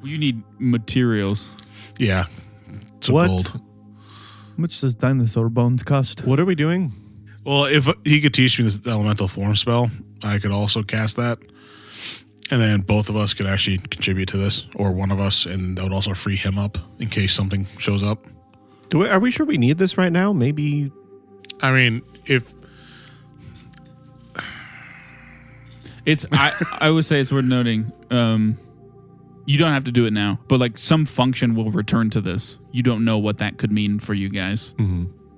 You need materials. Yeah. Some What? gold. How much does dinosaur bones cost? What are we doing? Well, if he could teach me this elemental form spell, I could also cast that. And then both of us could actually contribute to this, or one of us, and that would also free him up in case something shows up. Are we sure we need this right now? Maybe. I mean, if I would say it's worth noting. You don't have to do it now, but like some function will return to this. You don't know what that could mean for you guys.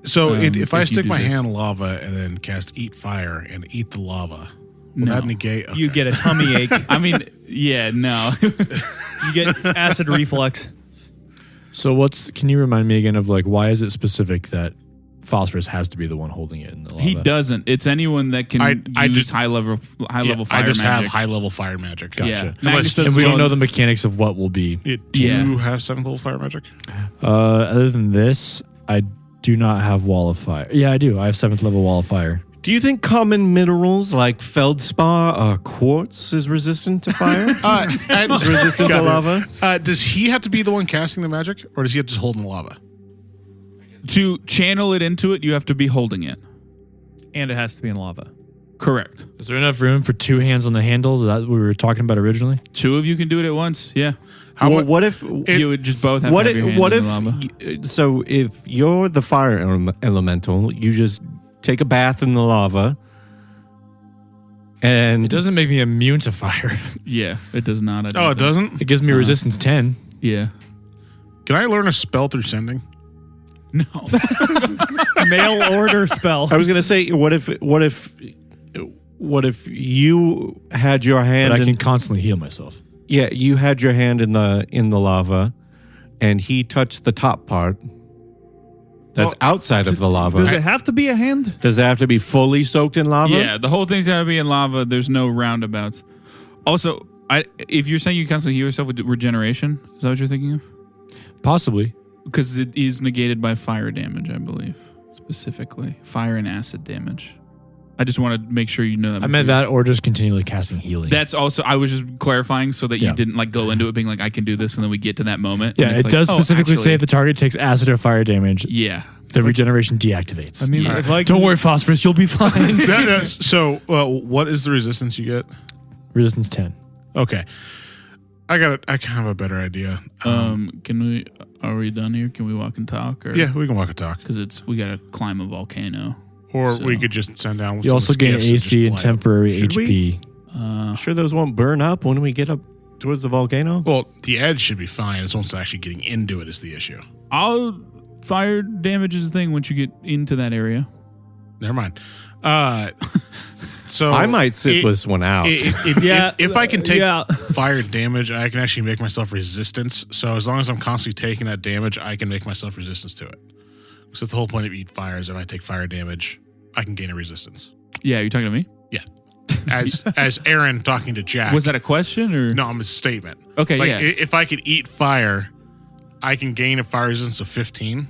so, if I if you stick do my this. hand in lava and then cast Eat Fire and eat the lava, will No. that negate? Okay. You get a tummy ache. I mean, yeah, no. You get acid reflux. So can you remind me again of like, why is it specific that Phosphorus has to be the one holding it in the lava? He doesn't. It's anyone that can I use just- high level fire I just have magic. high level fire magic. Gotcha. Yeah. Unless- Magnus doesn't And we don't roll- know the mechanics of what will be. Do Yeah. you have 7th level fire magic? Other than this, I do not have Wall of Fire. Yeah, I do. I have 7th level Wall of Fire. Do you think common minerals like feldspar or quartz is resistant to fire? Is resistant to lava? Does he have to be the one casting the magic, or does he have to just hold in the lava? To channel it into it, you have to be holding it. And it has to be in lava. Correct. Is there enough room for 2 hands on the handles? Is that what we were talking about originally? 2 of you can do it at once. Yeah. What if You would just both have to have your hand in the lava. So if you're the fire elemental, you just take a bath in the lava, and It doesn't make me immune to fire. Yeah, it does not. I don't Oh, it think. doesn't? It gives me resistance 10. Yeah. Can I learn a spell through sending? No. Mail order spell. I was gonna say, what if you had your hand? But I in, can constantly heal myself. yeah, you had your hand in the lava, and he touched the top part. That's outside of the lava. Does it have to be a hand? Does it have to be fully soaked in lava? Yeah, the whole thing's got to be in lava. There's no roundabouts. Also, if you're saying you constantly heal yourself with regeneration, is that what you're thinking of? Possibly. Because it is negated by fire damage, I believe. Specifically. Fire and acid damage. I just want to make sure you know that. I meant that or just continually casting healing. That's also, I was just clarifying so that you Yeah. didn't like go into it being like, I can do this, and then we get to that moment. Yeah, and it it's like, does oh, specifically actually- say if the target takes acid or fire damage, Yeah. the regeneration deactivates. I mean, Yeah. if I Don't can- worry, Phosphorus, you'll be fine. So, what is the resistance you get? Resistance 10. Okay. I kind of have a better idea. Are we done here? Can we walk and talk? Or? Yeah, we can walk and talk. Because we got to climb a volcano. Or So- we could just send down with You some also gain skiffs AC and just fly up. temporary Should we? HP. Sure, those won't burn up when we get up towards the volcano. Well, the edge should be fine. It's once actually getting into it is the issue. Fire damage is the thing once you get into that area. Never mind. So I might sit it- this one out. If I can take yeah. fire damage, I can actually make myself resistance. So as long as I'm constantly taking that damage, I can make myself resistance to it. So that's the whole point of eat fire is if I take fire damage, I can gain a resistance. Yeah, you're talking to me? Yeah. As Aaron talking to Jack. Was that a question or? No, I'm a statement. Okay, Like yeah. if I could eat fire, I can gain a fire resistance of 15.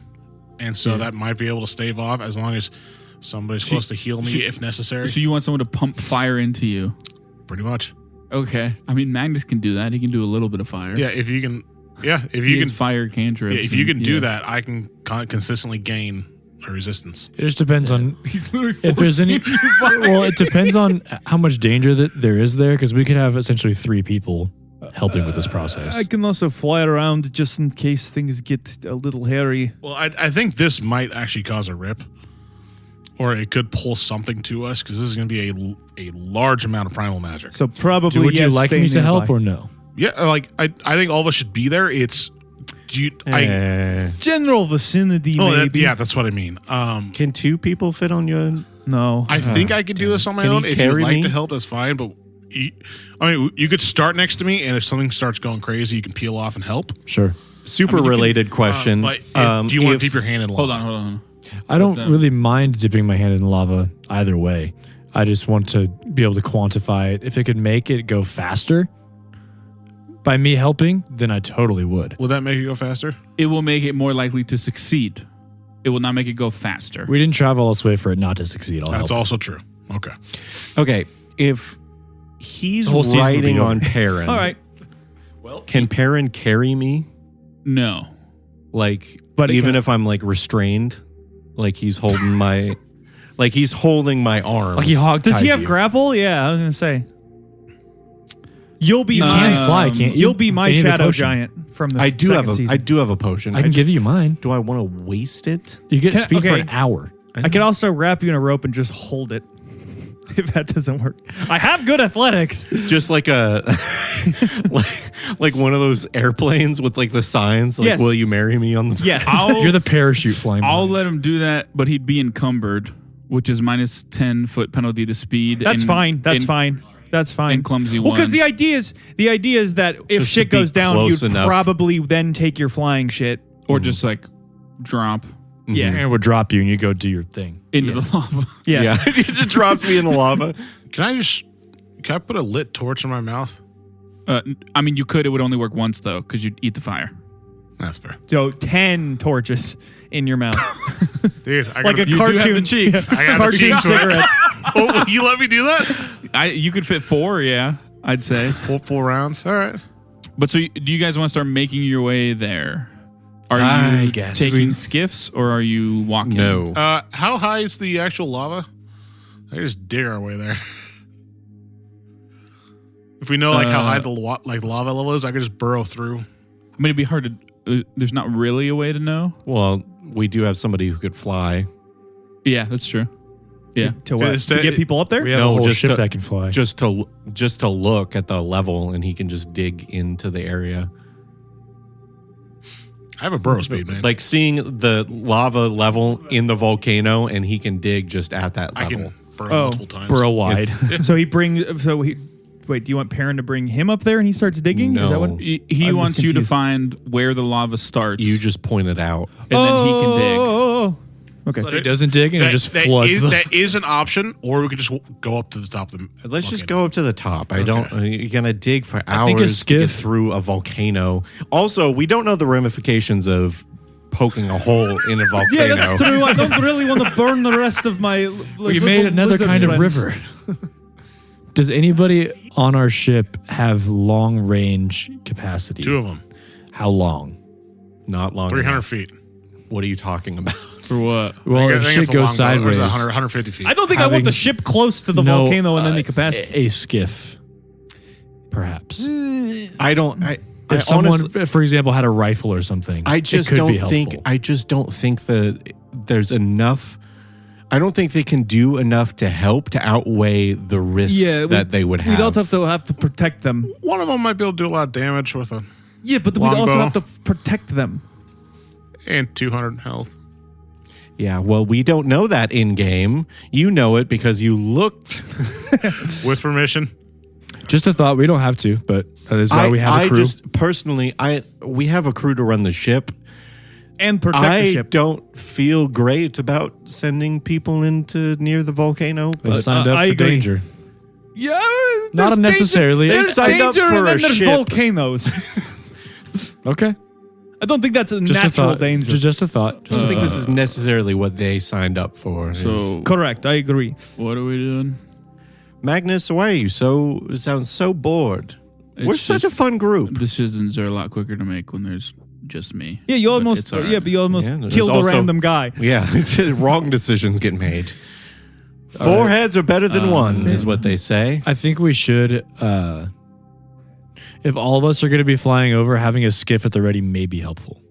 And so that might be able to stave off as long as somebody's supposed to heal me if necessary. So you want someone to pump fire into you? Pretty much. Okay. I mean, Magnis can do that. He can do a little bit of fire. Yeah, if you can if He you has can fire cantrips. if you can and- do yeah. that, I can consistently gain a resistance. It just depends on He's literally if there's any. forcing you to fire. Well, it depends on how much danger that there is there, because we could have essentially 3 people helping with this process. I can also fly around just in case things get a little hairy. Well, I think this might actually cause a rip, or it could pull something to us because this is going to be a large amount of primal magic. So probably Would you yes, like stay me to help nearby. or no? Yeah, like I think all of us should be there. It's General vicinity, maybe. that's what I mean. Can 2 people fit on your? No. I think I could do this on my Can own. you If you'd carry like me? to help, that's fine. But you could start next to me, and if something starts going crazy, you can peel off and help. Sure. Super you can- related question. But do you want to dip your hand in lava? Hold on. I don't then- really mind dipping my hand in lava either way. I just want to be able to quantify it. If it could make it go faster by me helping, then I totally would. Will that make it go faster? It will make it more likely to succeed. It will not make it go faster. We didn't travel all this way for it not to succeed. I'll That's help. also true. Okay. Okay, if he's The whole season will be riding over. on Perrin, All right. can Perrin carry me? No. Like, But it even can- if I'm like restrained, like he's holding my, like he's holding my arm. Like he hog Does ties he have you. grapple? Yeah, I was gonna say. You'll be You my can't fly, can't you? You'll be my You need a shadow potion. giant from the I do have second a, season. I do have a potion. I can give you mine. Do I want to waste it? You get Can- speed for okay. an hour. I could also wrap you in a rope and just hold it. If that doesn't work, I have good athletics. Just like a, like one of those airplanes with like the signs, like Yes. "Will you marry me?" on the. Yeah, You're the parachute flying. I'll behind. let him do that, but he'd be encumbered, which is minus 10 foot penalty to speed. that's and- fine. That's and- fine. That's fine. and clumsy Well, because one. the idea is that if Just shit to be goes down, close you'd enough. probably then take your flying shit. Or just like drop Yeah. And it would drop you and you go do your thing. into the lava. Yeah. Yeah, it just drops me in the lava. Can I put a lit torch in my mouth? I mean, you could. It would only work once, though, because you'd eat the fire. That's fair. So 10 torches in your mouth, Dude, I like a gotta, cartoon. have the cheeks. I got the cartoon cheeks for it. cigarettes. Oh, will you let me do that? You could fit 4, yeah, I'd say. Full rounds. All right. But so, do you guys want to start making your way there? Are I you guess. taking skiffs or are you walking? No. How high is the actual lava? I just dig our way there. If we know like how high the lava level is, I could just burrow through. I mean, it'd be hard to. There's not really a way to know. Well, we do have somebody who could fly. Yeah, that's true. Yeah. To what? To get people up there? We have a whole ship that can fly. Just to look at the level, and he can just dig into the area. I have a burrow speed, man. Like seeing the lava level in the volcano, and he can dig just at that I level. can burrow multiple times. Burrow wide. Wait, do you want Perrin to bring him up there and he starts digging? No. Is that what? He I'm wants just you to confused. find where the lava starts. You just point it out. and then he can dig. Okay. So he doesn't dig and it just floods. That is an option, or we could just go up to the top of the. Let's just volcano. go up to the top. I don't. You're gonna dig for I think a hours to get skiff- through a volcano. Also, we don't know the ramifications of poking a hole in a volcano. Yeah, that's true. I don't really want to burn the rest of my. We made another kind of river. Does anybody on our ship have long range capacity? 2 of them, How long? Not long. 300 enough. feet. What are you talking about? For what? Well, I if think shit it's a goes long boat, or is sideways, it 150 feet. I don't think I want Having the ship close to the no, volcano and any capacity. A skiff, perhaps. I don't. If someone, for example, had a rifle or something, I just it could be don't think. helpful. I just don't think that there's enough. I don't think they can do enough to help to outweigh the risks that they would have. We'd also have to protect them. One of them might be able to do a lot of damage with a Yeah, but we'd also Longbow. have to protect them. and 200 health. Yeah, well, we don't know that in game. You know it because you looked. With permission. Just a thought. We don't have to, but that is why we have a crew. We have a crew to run the ship. And protect the I ship. don't feel great about sending people into near the volcano. They But signed up I for agree. danger. Yeah, Not there's necessarily. Danger, They signed up danger for and a then there's ship. volcanoes. Okay. I don't think that's a Just a natural thought. danger. Just a thought. I don't think this is necessarily what they signed up for. So Correct, I agree. what are we doing? Magnus, why are you sound so bored? We're It's such a just- fun group. Decisions are a lot quicker to make when there's just me. Yeah, you But almost it's all right. Yeah, there's killed a also- random guy. Yeah, wrong decisions get made. Four heads are better than one, is what they say. I think we should, if all of us are going to be flying over, having a skiff at the ready may be helpful.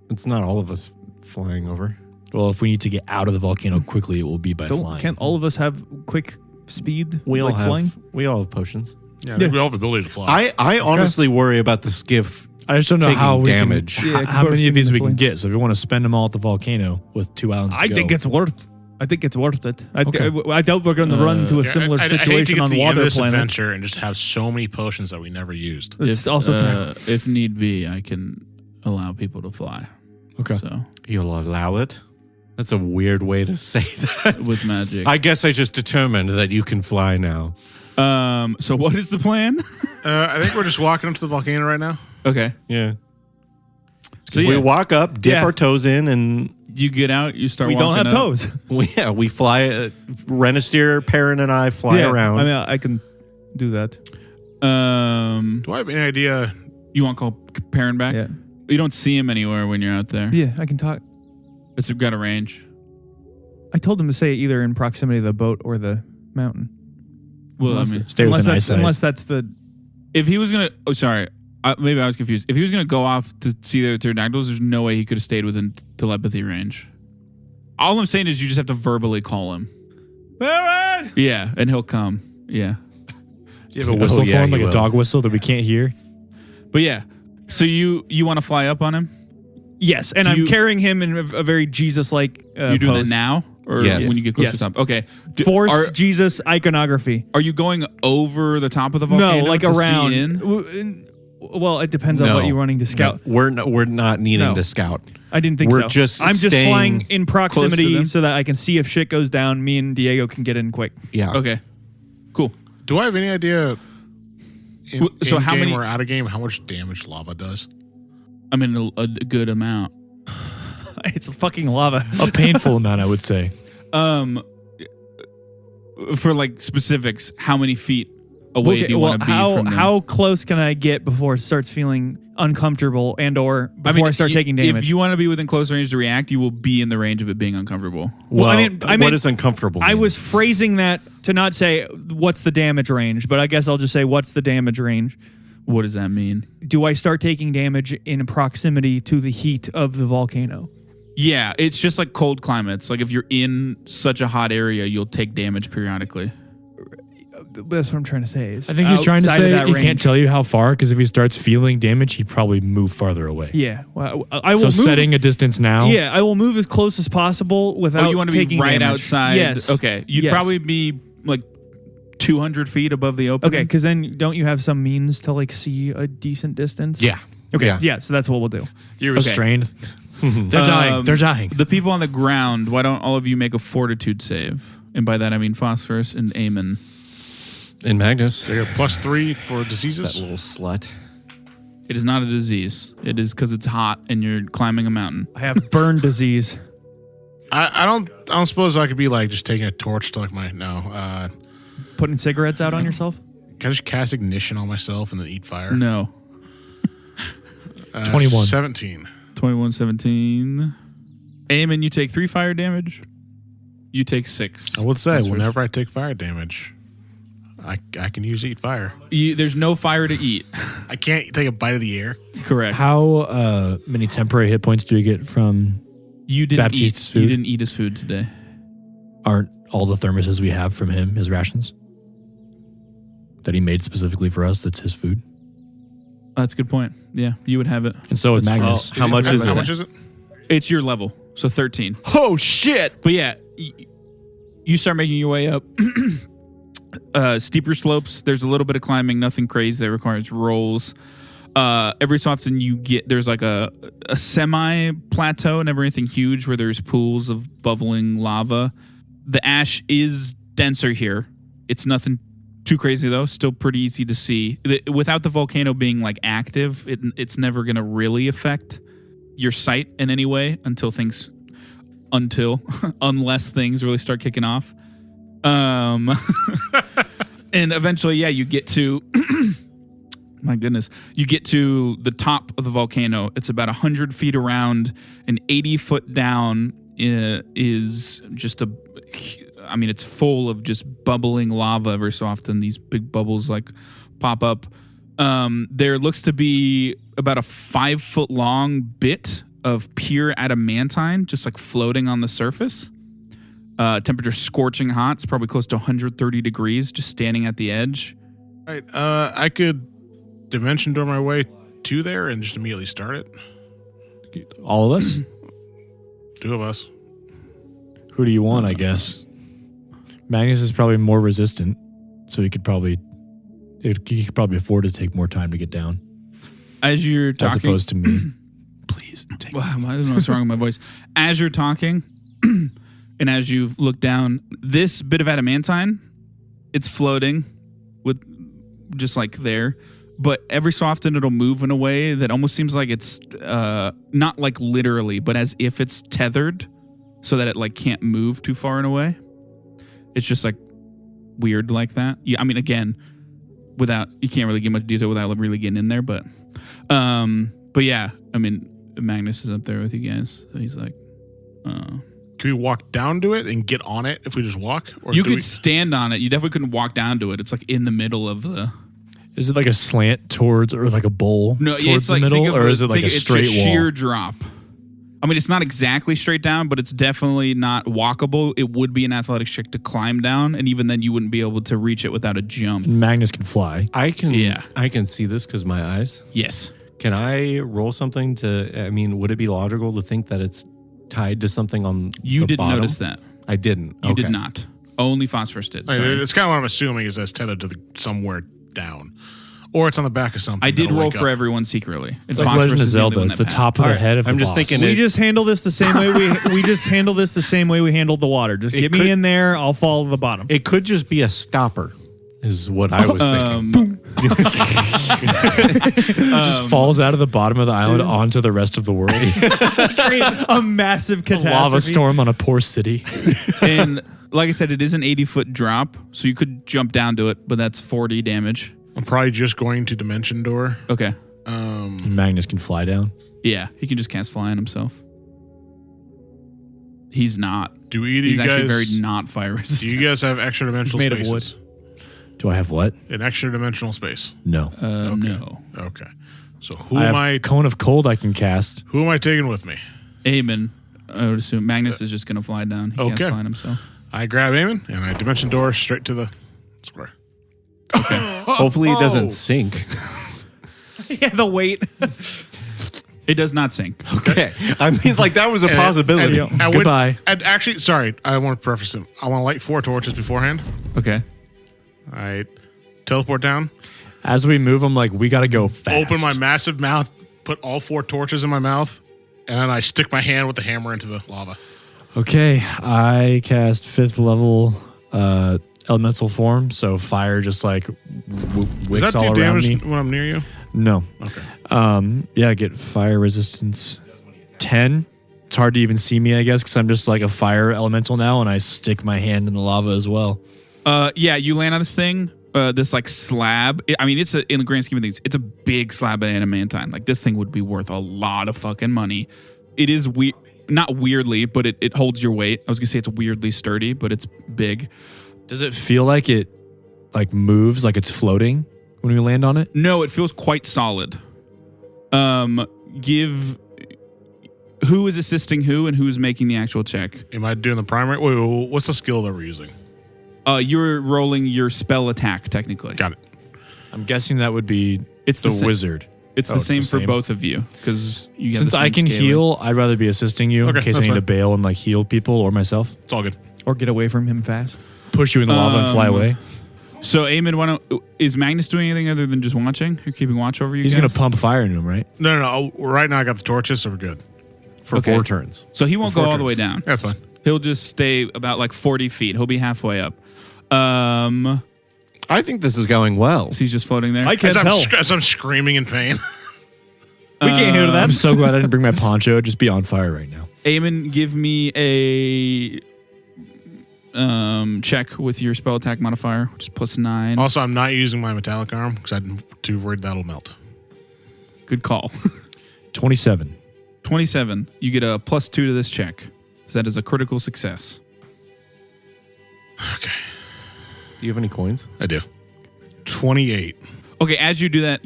It's not all of us flying over. Well, if we need to get out of the volcano quickly, it will be by flying. Can't all of us have quick speed We all like have flying? we all have potions. Yeah, I think we all have the ability to fly. I honestly worry about the skiff. I just don't know taking how we damage. can, Yeah, how many bursting of these the we can flames. get. So if we want to spend them all at the volcano with 2 islands to I go. think it's worth. I think it's worth it. Okay. I doubt we're going to run to a Yeah, similar I hate to situation get on to the end of water this planet. adventure and just have so many potions that we never used. It's also if need be, I can allow people to fly. Okay. So You'll allow it? That's a weird way to say that. with magic. I guess I just determined that you can fly now. So what is the plan? I think we're just walking up to the volcano right now. Okay. Yeah. So we yeah, walk up, dip Yeah. our toes in, and you get out. You start. we don't walking have up. toes. we fly. Renisteer, Perrin, and I fly around. I mean, I can do that. Do I have any idea? You want to call Perrin back? Yeah. You don't see him anywhere when you're out there. Yeah, I can talk. It's got a range. I told him to say either in proximity of the boat or the mountain. Well, unless, I mean, Stay within that's, eyesight. unless that's the. if he was gonna, sorry, maybe I was confused. If he was gonna go off to see the pterodactyls, there's no way he could have stayed within telepathy range. All I'm saying is you just have to verbally call him. Perrin! Yeah, and he'll come. Yeah, Do you have a whistle yeah, for him, he like will. a dog whistle that we can't hear? but yeah. So you want to fly up on him? Yes, and Do I'm you- carrying him in a very Jesus-like You doing pose. that now, or Yes. when you get close Yes. to the top? Okay. Force Jesus iconography. Are you going over the top of the volcano? No, like to see around. in? Well, it depends on what you're running to scout. No, we're not needing No. to scout. I didn't think We're so. just I'm just staying flying in proximity them? so that I can see if shit goes down. Me and Diego can get in quick. Yeah. Okay. Cool. Do I have any idea? So how many- or out of game? How much damage lava does? I mean, a good amount. It's fucking lava. A painful amount, I would say. For like specifics, how many feet away do you want to be from them? How close can I get before it starts feeling uncomfortable or before I start taking damage? If you want to be within close range to react, you will be in the range of it being uncomfortable. Well, I mean, what is uncomfortable mean? I was phrasing that to not say what's the damage range, but I guess I'll just say what's the damage range. What does that mean? Do I start taking damage in proximity to the heat of the volcano? Yeah, it's just like cold climates. Like if you're in such a hot area, you'll take damage periodically. That's what I'm trying to say. I think he's trying to say he can't tell you how far, because if he starts feeling damage, he'd probably move farther away. Yeah, well, I will. So move, setting a distance now. Yeah, I will move as close as possible without. you want to taking be right damage. outside? Yes. Okay, you'd probably be like 200 feet above the opening. Okay, because then don't you have some means to like see a decent distance? Yeah. Okay. Yeah. So that's what we'll do. You're restrained. They're dying. They're dying. The people on the ground, why don't all of you make a fortitude save? And by that I mean Phosphorus and Eamon. And Magnus. They got +3 for diseases. That little slut. It is not a disease. It is because it's hot and you're climbing a mountain. I have burn disease. I don't suppose I could be like just taking a torch to like Putting cigarettes out on yourself? can I just cast ignition on myself and then eat fire? No. 21. 17. 21, 17. Eamon, you take 3 fire damage. You take 6. I would say That's whenever I take fire damage, I can use eat fire. There's no fire to eat. I can't take a bite of the air. Correct. How many temporary hit points do you get from You didn't Baptiste's eat. food? You didn't eat his food today. Aren't all the thermoses we have from him his rations? That he made specifically for us, that's his food? That's a good point. Yeah, you would have it. And so would Magnus. How much is it? How much is it? It's your level, so 13. Oh, shit. But yeah, you start making your way up. Steeper slopes. There's a little bit of climbing. Nothing crazy that requires rolls. Every so often there's like a semi plateau, never anything huge, where there's pools of bubbling lava. The ash is denser here. It's nothing too crazy though. Still pretty easy to see. Without the volcano being like active, it's never going to really affect your sight in any way unless things really start kicking off. And eventually, you get to my goodness, you get to the top of the volcano. It's about 100 feet around, and 80 foot down is just it's full of just bubbling lava. Every so often, these big bubbles like pop up. There looks to be about a 5 foot long bit of pure adamantine just like floating on the surface. Temperature scorching hot. It's probably close to 130 degrees just standing at the edge. All right. I could dimension door my way to there and just immediately start it. All of us? 2 of us. Who do you want, I guess? Magnus is probably more resistant, so he could probably afford to take more time to get down. As you're talking, as opposed to me. Please. I don't know what's wrong with my voice. As you're talking, and as you look down, this bit of adamantine, it's floating with just like there. But every so often it'll move in a way that almost seems like it's not like literally, but as if it's tethered so that it like can't move too far in a way. It's just like weird like that. Yeah, I mean, again, you can't really get much detail without really getting in there, but yeah, I mean, Magnus is up there with you guys. So he's like, Can we walk down to it and get on it if we just walk? Or you could stand on it. You definitely couldn't walk down to it. It's like in the middle of the... Is it like a slant towards, or like a bowl towards it's the like, middle, or is it like a straight it's a wall? sheer drop. I mean, it's not exactly straight down, but it's definitely not walkable. It would be an athletics check to climb down, and even then you wouldn't be able to reach it without a jump. And Magnus can fly. I can see this because my eyes. Yes. Can I roll something would it be logical to think that it's tied to something on You the didn't bottom? notice that. I didn't. You did not. Only Phosphorus did. Right, Sorry. it's kind of what I'm assuming is that's tethered to somewhere down. Or it's on the back of something. I did that'll roll wake for up. everyone secretly. It's like Legend of Zelda. It's the top of the head of I'm the just boss. thinking We just handle this the same way we just handle this the same way we handled the water. Just get me in there, I'll fall to the bottom. It could just be a stopper, is what I was thinking. It just falls out of the bottom of the island onto the rest of the world. A massive catastrophe. Lava storm on a poor city. And Like I said, it is an 80-foot drop, so you could jump down to it, but that's 40 damage. I'm probably just going to Dimension Door. Okay. Magnus can fly down. Yeah, he can just cast fly on himself. He's not. Do either He's you actually guys, very not fire resistant. Do you guys have extra dimensional He's made of spaces? Do I have what? An extra dimensional space. No. No. Okay. So who I am have I? Cone of Cold I can cast. Who am I taking with me? Eamon, I would assume. Magnus is just going to fly down. He can't Okay. fly on himself. I grab Eamon and I Dimension Door straight to the square. Okay. Hopefully it doesn't sink. Yeah, the weight. It does not sink. Okay. I mean, like, that was a possibility. Goodbye. And actually, sorry, I want to preface it. I want to light 4 torches beforehand. Okay. I teleport down, As we move, I'm like, we got to go fast. open my massive mouth, put all 4 torches in my mouth, and then I stick my hand with the hammer into the lava. Okay, I cast 5th level elemental form, so fire just like Does wicks that do all around damage me. when I'm near you? No. Okay. Yeah, I get fire resistance 10. It's hard to even see me, I guess, because I'm just like a fire elemental now, and I stick my hand in the lava as well. Yeah, you land on this thing, this like slab. I mean, in the grand scheme of things, it's a big slab of adamantine. Like, this thing would be worth a lot of fucking money. It is not weirdly, but it holds your weight. I was gonna say it's weirdly sturdy, but it's big. Does it feel like it like moves, like it's floating when we land on it? No, it feels quite solid. Give who is assisting who and who's making the actual check. Am I doing the primary? Wait, what's the skill that we're using? You're rolling your spell attack technically. Got it. I'm guessing that would be It's the the same- wizard. It's Oh, the it's same the for same. both of you because you get Since the I same can scaling. heal, I'd rather be assisting you Okay, in case I that's need to fine. bail and like heal people or myself. It's all good. Or get away from him fast. Push you in the lava and fly away. So, Eamon, is Magnus doing anything other than just watching? You're keeping watch over you He's guys? going to pump fire into him, right? No. Right now I got the torches, so we're good. For Okay. 4 turns. So he won't For go 4 all the way turns. down. That's fine. He'll just stay about like 40 feet. He'll be halfway up. I think this is going well. So he's just floating there. I can't tell. As I'm screaming in pain. We can't hear I'm them. so glad I didn't bring my poncho. It'd just be on fire right now. Eamon, give me a check with your spell attack modifier, which is +9. Also, I'm not using my metallic arm because I'm too worried that'll melt. Good call. 27. 27. You get a +2 to this check. So that is a critical success. Okay. Do you have any coins? I do. 28. Okay, as you do that,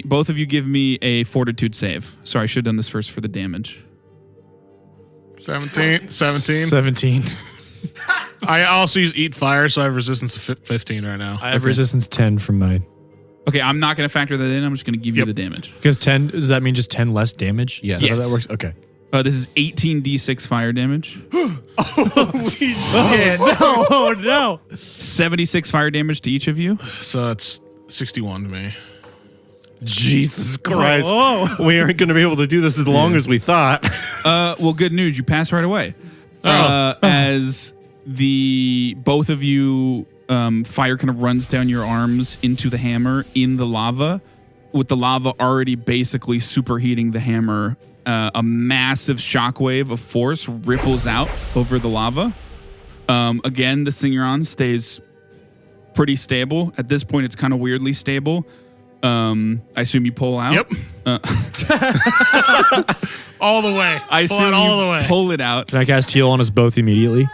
both of you give me a fortitude save. Sorry, I should have done this first for the damage. 17. 17. I also use Eat Fire, so I have resistance of 15 right now. I have resistance 10 from mine. Okay, I'm not going to factor that in. I'm just going to give you Yep. the damage. Because 10, does that mean just 10 less damage? Yes. Is that how Yes. that works? Okay. This is 18d6 fire damage, Yeah, no, no. 76 fire damage to each of you. So it's 61 to me. Jesus Christ. Oh. We aren't going to be able to do this as long as we thought. Well, good news. You pass right away. As both of you, fire kind of runs down your arms into the hammer in the lava, with the lava already basically superheating the hammer. A massive shockwave of force ripples out over the lava. Again, this thing you're on stays pretty stable. At this point, it's kind of weirdly stable. I assume you pull out. Yep. All the way. I Pull assume it all you the way. pull it out. Can I cast heal on us both immediately?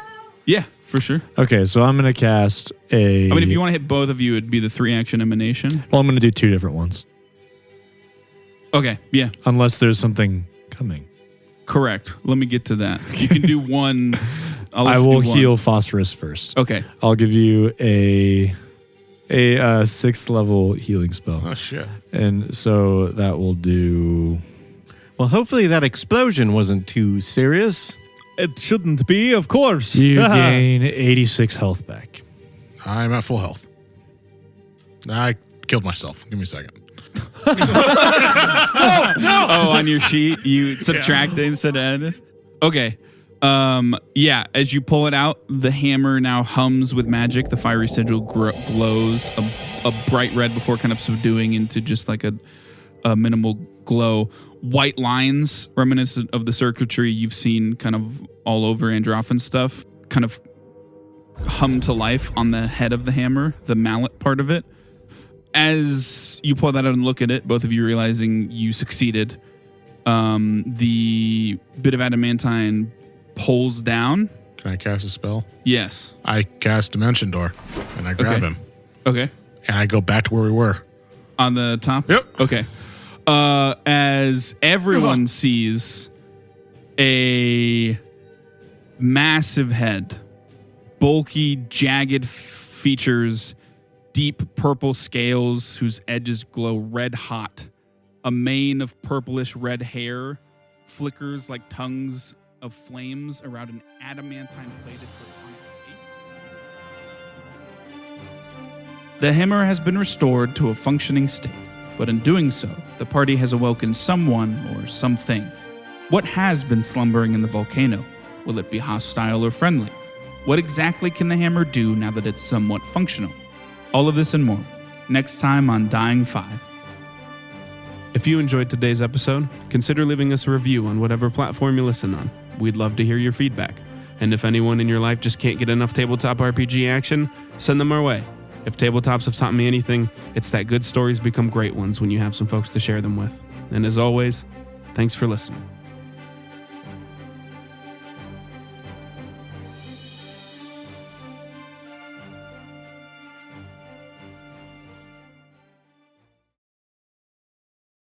Yeah, for sure. Okay, so I'm going to cast a... I mean, if you want to hit both of you, it'd be the 3-action emanation. Well, I'm going to do 2 different ones. Okay, yeah, Unless there's something coming. correct. Let me get to that. You can do one. I will heal Phosphorus first. Okay. I'll give you a 6th level healing spell. Oh, shit. And so that will do... Well, hopefully that explosion wasn't too serious. It shouldn't be, of course. You gain 86 health back. I'm at full health. I killed myself. Give me a second. Oh, on your sheet, you subtract it instead of add it? Okay. Yeah, as you pull it out, the hammer now hums with magic. The fiery sigil glows a bright red before kind of subduing into just like a minimal glow. White lines reminiscent of the circuitry you've seen kind of all over Androphan stuff kind of hum to life on the head of the hammer, the mallet part of it. As you pull that out and look at it, both of you realizing you succeeded, the bit of adamantine pulls down. Can I cast a spell? Yes. I cast Dimension Door, and I grab him. Okay. And I go back to where we were. On the top? Yep. Okay. As everyone sees a massive head, bulky, jagged features, deep purple scales whose edges glow red hot, a mane of purplish red hair flickers like tongues of flames around an adamantine plated draconic face. The hammer has been restored to a functioning state, but in doing so, the party has awoken someone or something. What has been slumbering in the volcano? Will it be hostile or friendly? What exactly can the hammer do now that it's somewhat functional? All of this and more, next time on Dying 5. If you enjoyed today's episode, consider leaving us a review on whatever platform you listen on. We'd love to hear your feedback. And if anyone in your life just can't get enough tabletop RPG action, send them our way. If tabletops have taught me anything, it's that good stories become great ones when you have some folks to share them with. And as always, thanks for listening.